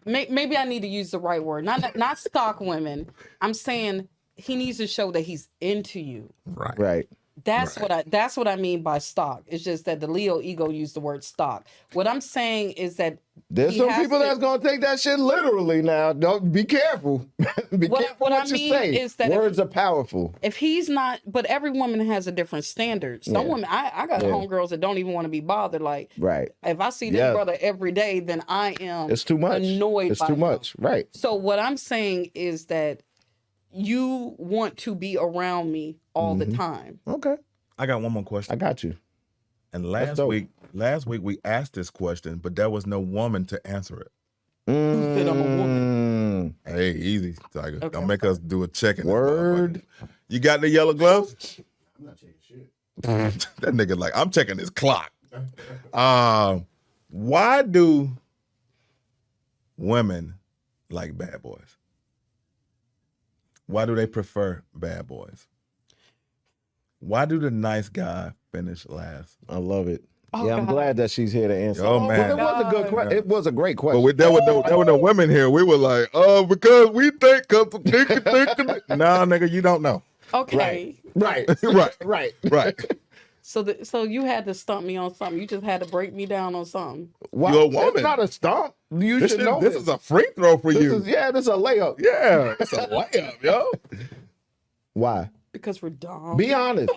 maybe I need to use the right word. Not stalk women. I'm saying he needs to show that he's into you. Right. That's what I mean by stalk. It's just that the Leo ego used the word stalk. What I'm saying is that There's he some has people to- that's gonna take that shit literally now. Don't be careful. Be What careful I what you mean say. is that Words are powerful. if he's not, but every woman has a different standard. Some Yeah. women, I got Yeah. homegirls that don't even want to be bothered. Like, Right. if I see this Yeah. brother every day, then I am It's too much. annoyed. It's by too him. much. Right. So what I'm saying is that you want to be around me all the time. Okay. I got one more I question. got you. And That's last dope. week we asked this question, but there was no woman to answer it. Who said I'm a woman? Hey, easy, Tiger. Okay. Don't make us do a check in this Word. motherfucker. You got the yellow gloves? I'm not checking shit. That nigga like, I'm checking his clock. Why do women like bad boys? Why do they prefer bad boys? Why do the nice guy finish last? I love it. Oh, yeah, I'm God. glad that she's here to answer. Oh, But man. it was a good question. It was a great But question. there were no women here. We were like, because we think, nah, nigga, you don't know. Okay. Right. Right, Right. right. So you had to stump me on something. You just had to break me down on something. Well, You're a woman. It's not a stomp. You should know This is a free throw for This you. is this is a layup. Yeah, it's a layup, yo. Why? Because we're dumb. Be honest.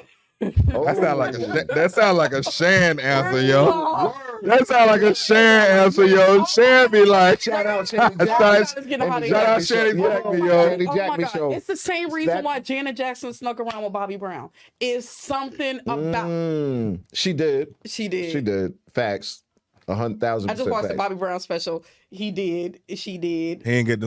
Oh, That sound like a Shan answer, yo. That sound like a Shan answer, yo. Shan be like, shout out Shanny Y'all Jackson. gotta get him out of Shout here. out Shanny Jackson, yo. Shanny Oh my Jackson God. show. It's the same reason That- why Janet Jackson snuck around with Bobby Brown. It's something about She did. she did. She did. Facts. 100,000%. I just watched the facts. Bobby Brown special. He did. She did. He ain't get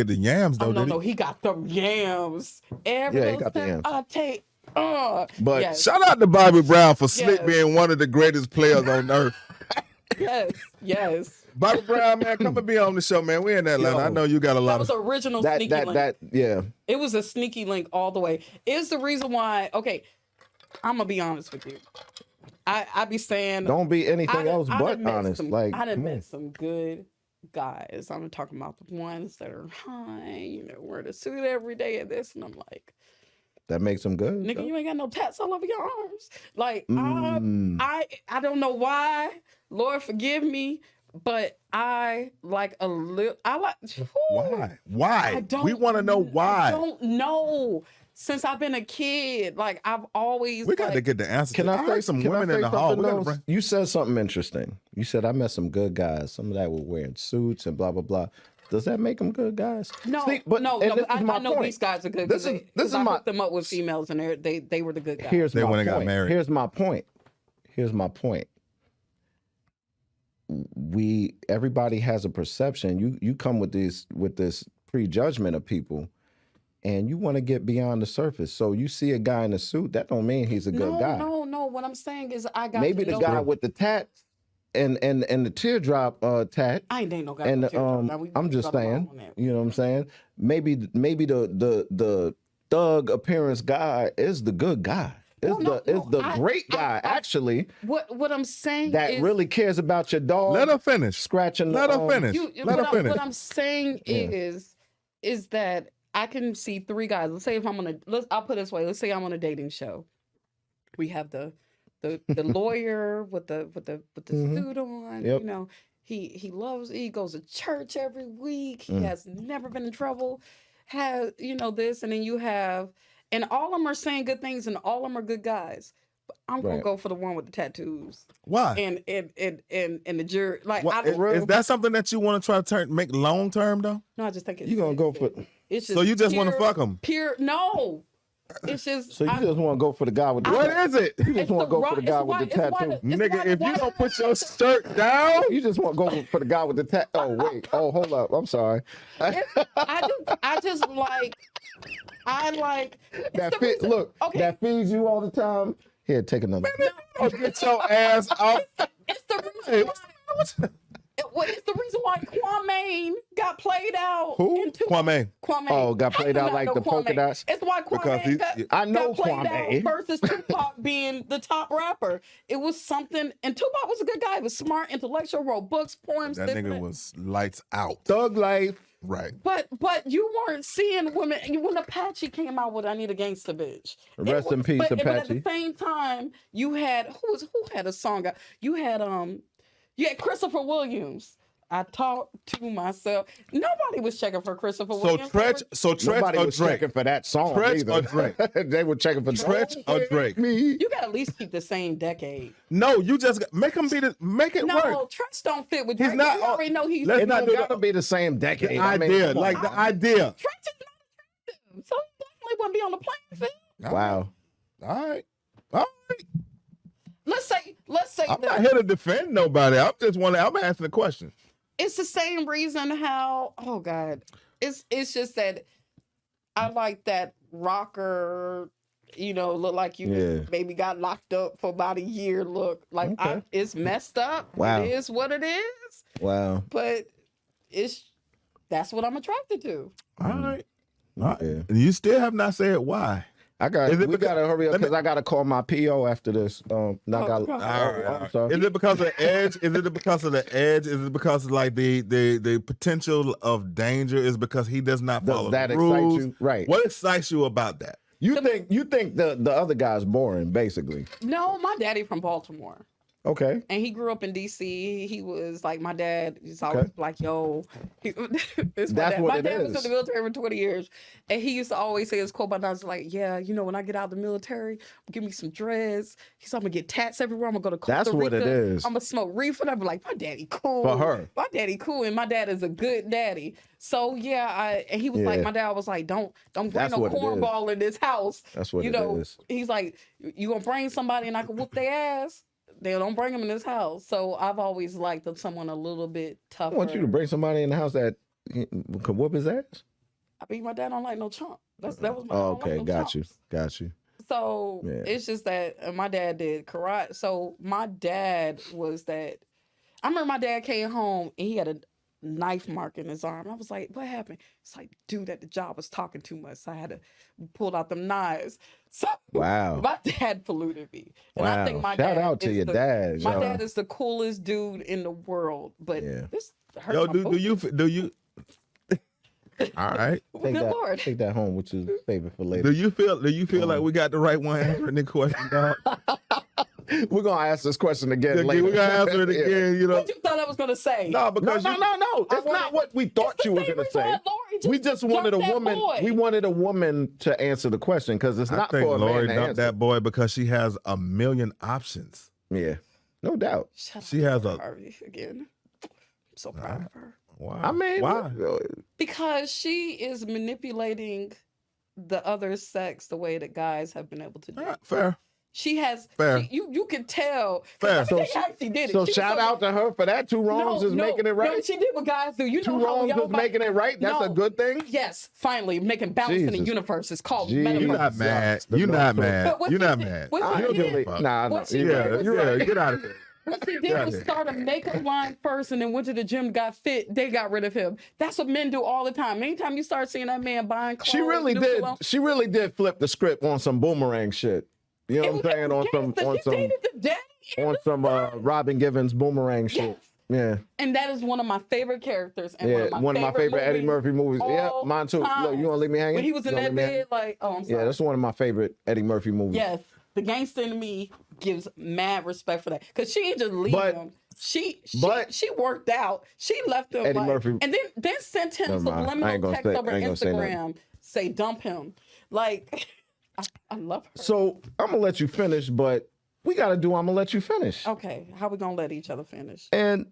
the yams though. Oh, no, did he? no, he got the yams. Every Yeah, he little got the step yams. I take. But yes, Shout out to Bobby Brown for Slick Yes. being one of the greatest players on earth. yes. Bobby Brown, man, come and be on the show, man. We in Atlanta. Yo. I know you got a That lot was of. original sneaky link. yeah. It was a sneaky link all the way. It's the reason why. Okay, I'm gonna be honest with you. I be saying Don't be anything else I but done met honest. some- Like, I done come on. met some good guys. I'm talking about the ones that are high, wear the suit every day and this, and I'm like, That makes them good. nigga, you ain't got no tats all over your arms. Like, Mm. I don't know why. Lord forgive me, but I like a little. I like. Why? Why? I don't. We want to know why. I don't know. Since I've been a kid, like I've always. We got like, to get the answer. Can I heard say some can I women say in the hall? something We gotta else? bring- You said something interesting. You said I met some good guys. Some of that were wearing suits and blah blah blah. Does that make them good guys? No, See, but, no, and no. this I is my know point. these guys are good. This is I my hooked them up with females, and they were the good guys. Here's They my went and got point. married. Here's my point. Here's my point. Everybody has a perception. You come with this prejudgment of people, and you want to get beyond the surface. So you see a guy in a suit, that don't mean he's a good guy. No. What I'm saying is, I got Maybe to the know- guy with the tats and the teardrop tat. I ain't dating no guy. And with teardrop. Now, I'm just got 'em saying, all on there. you know what I'm saying? Maybe the thug appearance guy is the good guy. Is the great guy actually What I'm saying that is, really cares about your dog. Let her finish. Scratching. Let her finish. Let her finish. What I'm saying is that I can see three guys. Let's say if I'm I'll put it this way. Let's say I'm on a dating show. We have the lawyer with the suit on. Yep. He goes to church every week. He Mm. has never been in trouble. Has this, and then you have, and all of them are saying good things, and all of them are good guys. But I'm gonna Right. go for the one with the tattoos Why? and the jury. Like What- I is that something that you want to try to make long term though? no, I just think it's You gonna go for? It's So you just want to pure- fuck them? Pure no. It's just So you just want to go for the guy with the? What is it? You just want to go for the guy with the tattoo. Nigga, if you don't put your shirt down, You just want to go for the guy with the tattoo. Oh wait. Oh hold up. I'm sorry. I just like That fit. Look. Okay. That feeds you all the time. Here, take another. oh, get your ass off. It's the reason why, it's the reason why Kwame got played out. Who? into- Kwame. Kwame. Oh, got played How out you like not the know polka Kwame? dots? It's why Because Kwame I know got played Kwame. out versus Tupac being the top rapper. It was something, and Tupac was a good guy. He was smart, intellectual, wrote books, poems. That this, nigga that. was lights out. Thug life. Right. But you weren't seeing women. When Apache came out with "I Need a Gangsta Bitch," Rest in peace, but at Apache. the same time, you had who had a song? You had Christopher Williams. I talk to myself. Nobody was checking for Christopher So Williams. Tretch Nobody or was Drake? checking for that song Tretch either. or Drake? They were checking for Tretch or Drake? Me. You got at least keep the same decade. No, you just make him make it No, work. Tretch don't fit with He's Drake. not- You already know he's. let's It not don't do gotta be the same decade. The I mean, idea, come on. like the idea. Tretch is not attractive, so he definitely wouldn't be on the playing field. Wow. All right. All right. Let's say I'm that not here to defend nobody. I'm asking a question. it's the same reason how. Oh God, it's just that I like that rocker. Look like you Yeah. maybe got locked up for about a year. Look like Okay. it's messed up. Wow. It is what it is. Wow. But that's what I'm attracted to. All right. All right. Yeah. You still have not said why. We gotta hurry up let me- because I gotta call my PO after this. God. I'm sorry. Is it because of the edge? Is it because of the edge? Is it because of like the potential of danger? Is because he does not follow Does that the excite rules? you? Right. What excites you about that? You think the other guy's boring, basically. No, my daddy from Baltimore. Okay. And he grew up in DC. He was like, my dad is always like, yo, it's my That's dad. what My it dad was is. in the military for 20 years. And he used to always say his quote, my dad's like, yeah, you know, when I get out of the military, give me some dreads. He said, I'm gonna get tats everywhere. I'm gonna go to Costa That's Rica. what it is. I'm gonna smoke reefer. And I'm like, my daddy cool. For her. My daddy cool. And my dad is a good daddy. So yeah, and he was like, Yeah. my dad was like, don't bring That's no what it is. cornball in this house. That's what You it know, is. he's like, you gonna bring somebody and I can whoop their ass. They don't bring him in this house. So I've always liked someone a little bit tougher. I want you to bring somebody in the house that can whoop his ass. I mean, my dad don't like no chump. That was my. Oh, I don't like okay, no got you, chumps. got you. So Yeah. it's just that my dad did karate. So my dad was that. I remember my dad came home and he had a knife mark in his arm. I was like, what happened? It's like, dude at the job was talking too much. So I had to pull out them knives. So Wow. my dad polluted me. And I think my Shout dad out to is your dad. My yo. dad is the coolest dude in the world. But Yeah. this hurt Yo, my do feelings. you? All right. Take Good that, Lord. take that home, which is save it for later. Do you feel like we got the right one answering the question, dog? We're gonna ask this question again We later. gotta answer it Yeah. again, you know. What you thought I was gonna say? No, No, because no, you, no, no. It's wanted- not what we thought It's the you were same gonna reason say. why Lori We just wanted a dumped that woman. boy. We wanted a woman to answer the question because it's I not think for a Lori man to dumped answer. that boy because she has a million options. Yeah, no doubt. Shut She up, has a- Harvey again. I'm so proud of her Wow. I mean, why? because she is manipulating the other sex the way that guys have been able to do. All right, fair. She has. Fair. You can tell. Fair. So she did it. So She was shout out to her for that. Two wrongs is making it No, right. she did what guys do. You Two know how wrongs y'all is making it right. That's a No. good thing. Yes, finally making balance in the Jesus. universe. It's called Jesus. You're metaverse. not mad. The You're no not choice. mad. But what You're she not did- mad. what I she don't did- believe. fuck. Nah, What she you're did right. was- You're right. Get out of here. What she Yeah. did was start a makeup line first and then went to the gym, got fit. They got rid of him. That's what men do all the time. Anytime you start seeing that man buying clothes, She really new did. cologne- She really did flip the script on some boomerang shit. You know what I'm saying? On She dated the daddy. some Robin Givens boomerang shit. Yeah. And that is one of my favorite characters. And Yeah, one of my favorite Eddie movies Murphy movies. Yeah, all mine too. time. Look, you want to leave me hanging? When he was in You wanna that leave me hanging? bed, like, oh, I'm sorry. Yeah, that's one of my favorite Eddie Murphy movies. Yes, the gangster in me gives mad respect for that because she didn't just leave But- him. She worked out. She left him Eddie like, Murphy- and then sent him Never mind. I ain't subliminal gonna text say- over I ain't gonna say nothing. Instagram, say dump him. Like, I love her. So I'm gonna let you finish, but we gotta do. I'm gonna let you finish, Okay, how we gonna let each other finish? and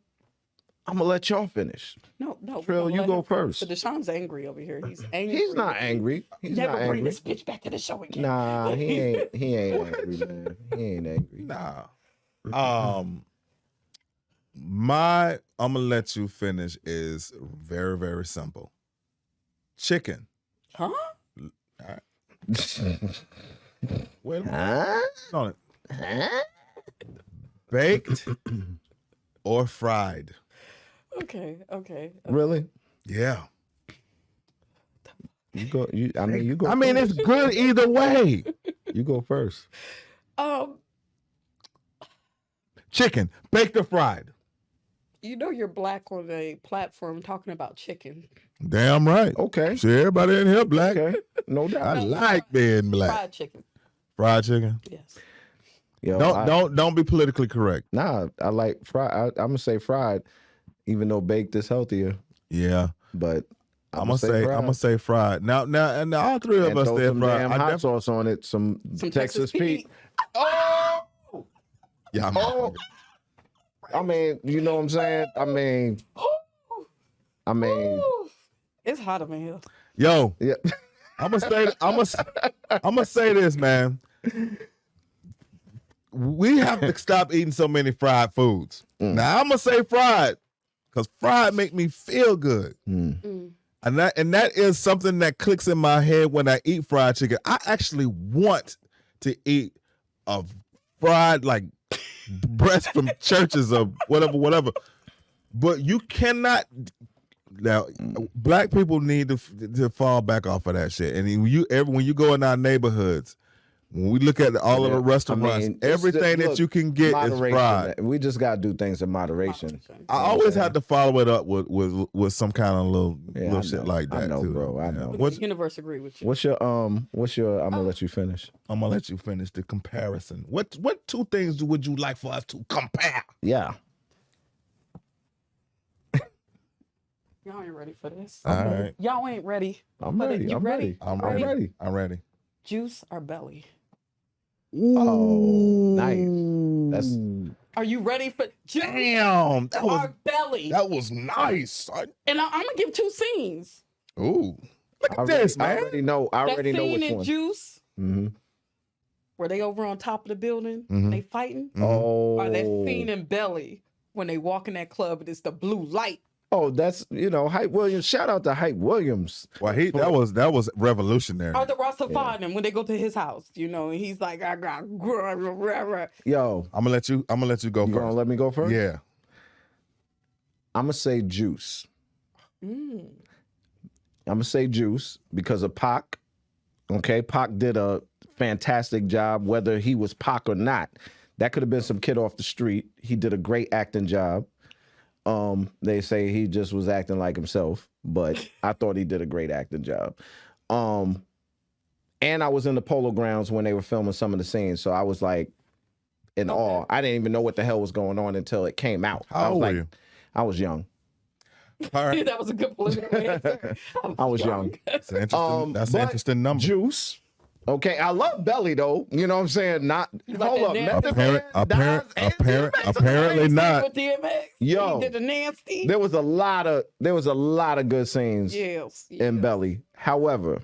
I'm gonna let y'all finish. No. we're Trill, gonna you let go him finish. first. So Deshaun's angry over here. He's angry. He's not angry. He's Never not bring angry. this bitch back to the show again. Nah, he ain't. He ain't angry, man. He ain't angry. Nah. I'm gonna let you finish is very, very simple. Chicken. Huh? Wait a minute. Huh? On it. Huh? Baked or fried? Okay. Really? Yeah. You go. I mean, you go. I mean, first. it's good either way. You go first. Chicken, baked or fried? You know you're black on a platform talking about chicken. Damn right. Okay. See, everybody in here black. Okay. No I doubt. like being black. Fried chicken. Fried chicken. Yes. Yo, Don't be politically correct. Nah, I like fried. I'm gonna say fried, even though baked is healthier. Yeah. But I'm gonna say fried. Now and all three of and us throw said some fried. damn I hot def- sauce on it. Some Texas Pete. Oh. Yeah. Oh. I mean, you know what I'm saying? I mean, Ooh, it's hot up in here. Yo, yeah. I'm gonna say this, man. We have to stop eating so many fried foods. Now I'm gonna say fried because fried make me feel good. And that is something that clicks in my head when I eat fried chicken. I actually want to eat a fried like breast from churches or whatever. But you cannot. Now, black people need to fall back off of that shit. And when you go in our neighborhoods, When we look at all of the restaurants, it's everything that look, you can get is moderation. fried. We just gotta do things in moderation. I always have to follow it up with some kind of little I shit know. like that I know, too. bro. I Yeah. know. The universe agree with you. What's your I'm gonna let you finish. I'm gonna let you finish the comparison. What two things would you like for us to compare? Yeah. Y'all ain't ready for this. All right. Y'all ain't ready. I'm for ready. You I'm ready. I'm ready. ready. I'm ready. Juice or belly? Oh, nice. That's Are you ready for juice Damn, that was or belly? nice. And I'm gonna give two scenes. Ooh, look at I this, man. already know. I That already know scene which in one. Juice Mm-hmm. where they over on top of the building, Mhm. they fighting. Oh, Or that scene in Belly when they walk in that club and it's the blue light. oh, that's Hype Williams. Shout out to Hype Williams. Well, that was revolutionary. Or the Rastafarian when they go to his house, and he's like, I got Yo, I'm gonna let you go you first. gonna let me go first? Yeah. I'm gonna say Juice. Mm. I'm gonna say Juice because of Pac. Okay, Pac did a fantastic job, whether he was Pac or not. That could have been some kid off the street. He did a great acting job. They say he just was acting like himself, but I thought he did a great acting job. And I was in the Polo Grounds when they were filming some of the scenes, so I was like in awe. I didn't even know what the hell was going on until it came out. How old were you? I was young. All right. That was a good political answer. I was young. That's an interesting, that's an but interesting number. Juice. Okay, I love Belly though. You know what I'm saying? Not like hold that up. nasty- Method Man, Dimes, and DMX. Apparently not. With DMX. Yo. He did the nasty. There was a lot of good scenes Yes. in Belly. However,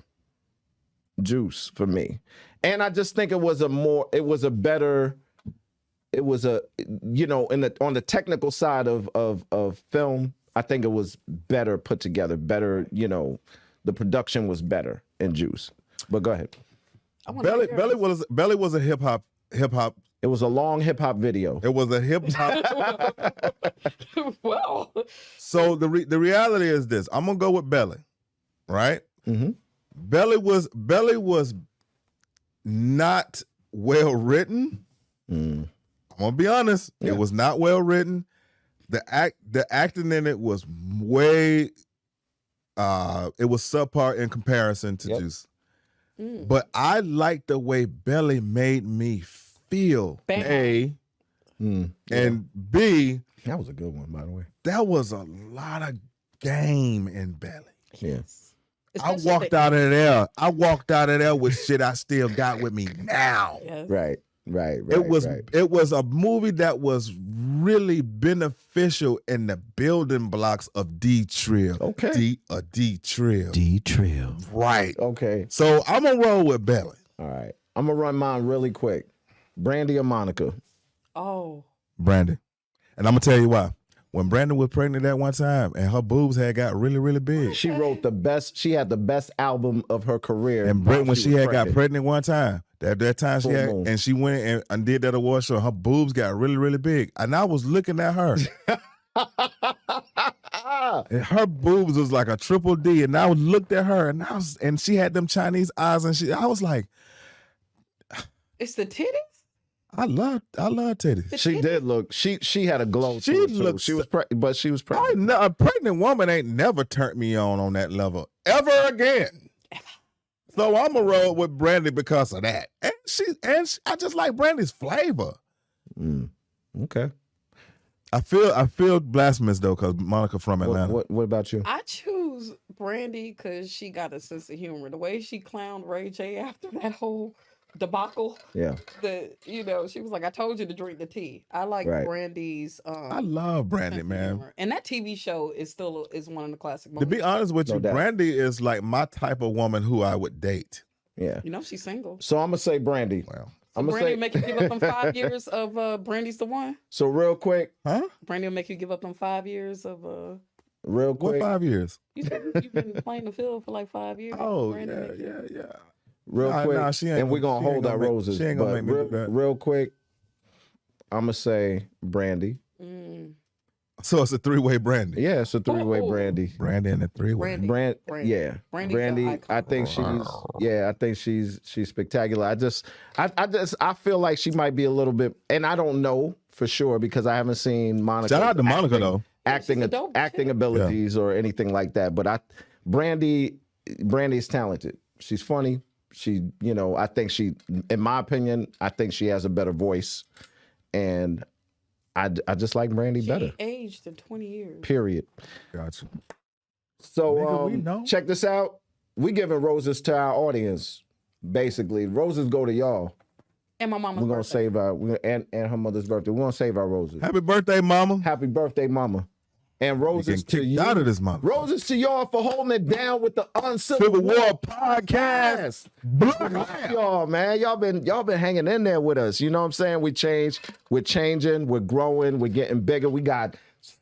Juice for me. And I just think it was a better on the technical side of film, I think it was better put together, better, the production was better in Juice. But go ahead. Belly was a hip hop. It was a long hip hop video. It was a hip hop. Well. So the reality is this. I'm gonna go with Belly, right? Mm-hmm. Belly was not well written. I'm gonna be honest. Yeah. It was not well written. The acting in it was way. It was subpar in comparison to Juice. But I like the way Belly made me feel. Bam. A and B. That was a good one, by the way. That was a lot of game in Belly. Yes. I walked out of there with shit I still got with me now. Yes. Right. It was a movie that was really beneficial in the building blocks of D-Trill. Okay. D-Trill. D-Trill. Right. Okay. So I'm gonna roll with Belly. All right. I'm gonna run mine really quick. Brandy or Monica? Oh. Brandy. And I'm gonna tell you why. When Brandon was pregnant that one time and her boobs had got really, really big. She wrote she had the best album of her career. And when she had got pregnant one time, that time she had, Full moon. and she went and did that award show, her boobs got really, really big. And I was looking at her. And her boobs was like a triple D. And I looked at her and she had them Chinese eyes and I was like, It's the titties? I love titties. She did look. She had a glow. She to her, too. looked She was but she was pregnant. A pregnant woman ain't never turned me on that level ever again. So I'm gonna roll with Brandy because of that, and I just like Brandy's flavor. Okay. I feel blasphemous though because Monica from Atlanta. What about you? I choose Brandy because she got a sense of humor. The way she clowned Ray J after that whole debacle. Yeah. She was like, I told you to drink the tea. I like Brandy's I love Brandy, man. humor. And that TV show is one of the classic To moments. be honest with you, doubt. Brandy is like my type of woman who I would date. Yeah. She's single. So I'm gonna say Brandy. Well, I'm gonna Brandy say will make you give up them 5 years of Brandy's the one. So real quick. huh? Brandy will make you give up them 5 years of Real What quick. 5 years? you said you've been playing the field for like 5 years. Oh Brandy yeah, make you- yeah. Real quick. Nah, she ain't and we're gonna- gonna she ain't hold our gonna make- roses. she ain't gonna but make me do that. real quick. I'm gonna say Brandy. So it's a three-way Brandy. Yeah, it's a three-way Oh. Brandy. Brandy and a three-way. Brandy. Yeah, Brandy's an Brandy. icon. I think she's spectacular. I feel like she might be a little bit, and I don't know for sure because I haven't seen Monica. Shout out to Monica though. Acting she's a dope chick. abilities or anything like that. But Brandy's talented. She's funny. She, I think in my opinion, I think she has a better voice, and I just like Brandy better. She aged in 20 years. Period. Gotcha. So Nigga, we know. check this out. We giving roses to our audience. Basically, roses go to y'all. And my mama's We're gonna birthday. save and her mother's birthday. We're gonna save our roses. Happy birthday, mama. Happy birthday, mama. And roses to you. Out of this mama. Roses to y'all for holding it down with the Uncivil Civil War War podcast. Love y'all, man. Y'all been hanging in there with us. You know what I'm saying? We're changing, we're growing, we're getting bigger. We got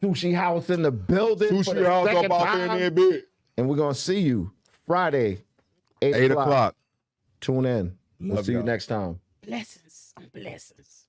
Sushi House in the building. for the Sushi house second up out time. there in there, bitch. And we're gonna see you Friday, 8 o'clock. Tune in. We'll Love see you y'all. next time. Blessings on blessings.